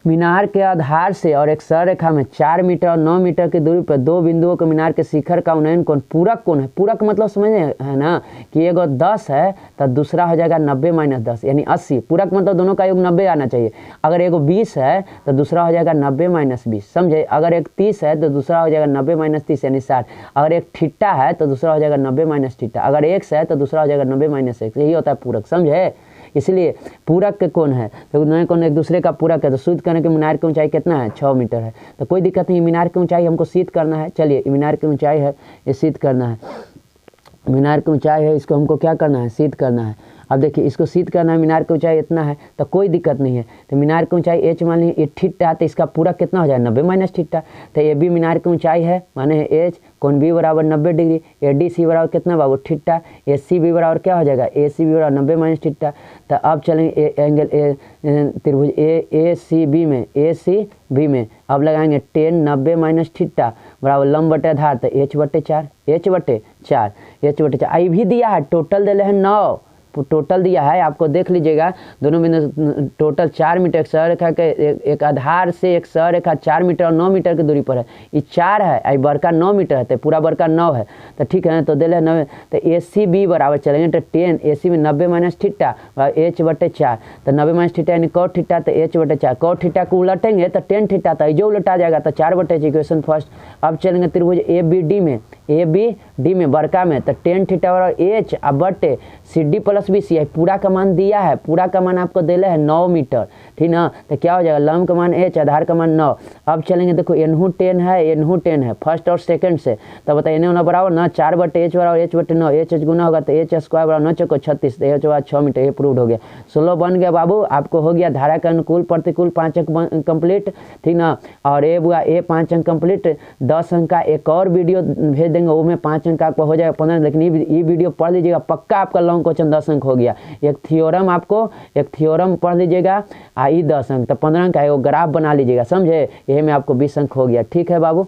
A: मीनार के आधार से और एक सररेखा में 4 मीटर और 9 मीटर की दूरी पर दो बिंदुओं के मीनार के शिखर का उन्नयन कोण पूरक कोण है। पूरक मतलब समझ है ना कि एगो 10 है तो दूसरा हो जाएगा 90 - 10 यानी 80। पूरक मतलब दोनों का योग 90 आना चाहिए। अगर एगो 20 है तो दूसरा हो जाएगा 90 - 20, समझे। अगर एक 30 है तो दूसरा हो जाएगा 90 - 30 यानी 60। अगर एक थीटा है तो दूसरा हो जाएगा 90 - थीटा। अगर x है तो दूसरा हो जाएगा 90 - x, यही होता है पूरक, समझे। इसलिए पूरक के कौन है तो दोनों कौन एक दूसरे का पूरक है। तो सिद्ध करने के मीनार की ऊंचाई कितना है 6 मीटर है, तो कोई दिक्कत नहीं। मीनार की ऊंचाई हमको सिद्ध करना है। चलिए मीनार की ऊंचाई है, ये सिद्ध करना है। मीनार की ऊंचाई है, इसको हमको क्या करना है, सिद्ध करना है। अब देखिए इसको सिद्ध करना है, मीनार की ऊंचाई इतना है तो कोई दिक्कत नहीं है। तो मीनार की ऊंचाई h मान लीजिए थीटा, तो इसका पूरा कितना हो जाए 90 - थीटा। तो ये भी मीनार की ऊंचाई है, माने है h, कोण b बराबर 90 डिग्री, ADC बराबर कितना बाबू थीटा, ACB बराबर क्या हो जाएगा ACB बराबर 90 - थीटा। तो अब चलेंगे एंगल त्रिभुज ACB में अब लगाएंगे tan 90 - थीटा बराबर लंब बटे आधार, तो h/4 आई भी दिया है, टोटल दे है 9, टोटल दिया है आपको, देख लीजिएगा दोनों बिंदु टोटल 4 मीटर। एक सररेखा के एक आधार से एक सररेखा 4 मीटर और 9 मीटर की दूरी पर है। ये 4 है, आई बड़का 9 मीटर है, तो पूरा बड़का 9 है, तो ठीक है। तो दे 90, तो ACB बराबर चलेंगे तो tan AC में 90 - थीटा h/4, तो 90 - थीटा यानी cos थीटा, तो h/4। cos थीटा को उलटेंगे तो tan थीटा, तो जो उलटा जाएगा तो 4/4 इक्वेशन फर्स्ट। अब चलेंगे त्रिभुज ABD में बड़का में, तो tan थीटा बराबर h बटे CD + BC है। पूरा का मान दिया है, पूरा का मान आपको दे है 9 मीटर, ठीक ना। तो क्या हो जाएगा लंब का मान h, आधार का मान 9। अब चलेंगे देखो एनहू 10 है फर्स्ट और सेकंड से, तो बताइए एन होना बराबर ना 4/h बराबर h/9, h गुना होगा तो h² बराबर 9 × 36, तो h बराबर 6 मीटर। ये प्रूव हो गया, 16 बन गया बाबू। आपको हो गया धारा के अनुकूल प्रतिकूल 5 अंक कंप्लीट, ठीक ना। और ये 5 अंक कंप्लीट। 10 अंक का एक और वीडियो भेज देंगे, वो में 5 अंक आपको हो जाएगा 15, लेकिन ये वीडियो पढ़ लीजिएगा, पक्का आपका लॉन्ग क्वेश्चन 10 अंक हो गया। एक थ्योरम पढ़ लीजिएगा, 10 अंक, तो 15 अंक का एगो ग्राफ बना लीजिएगा, समझे। यही में आपको 20 अंक हो गया, ठीक है बाबू।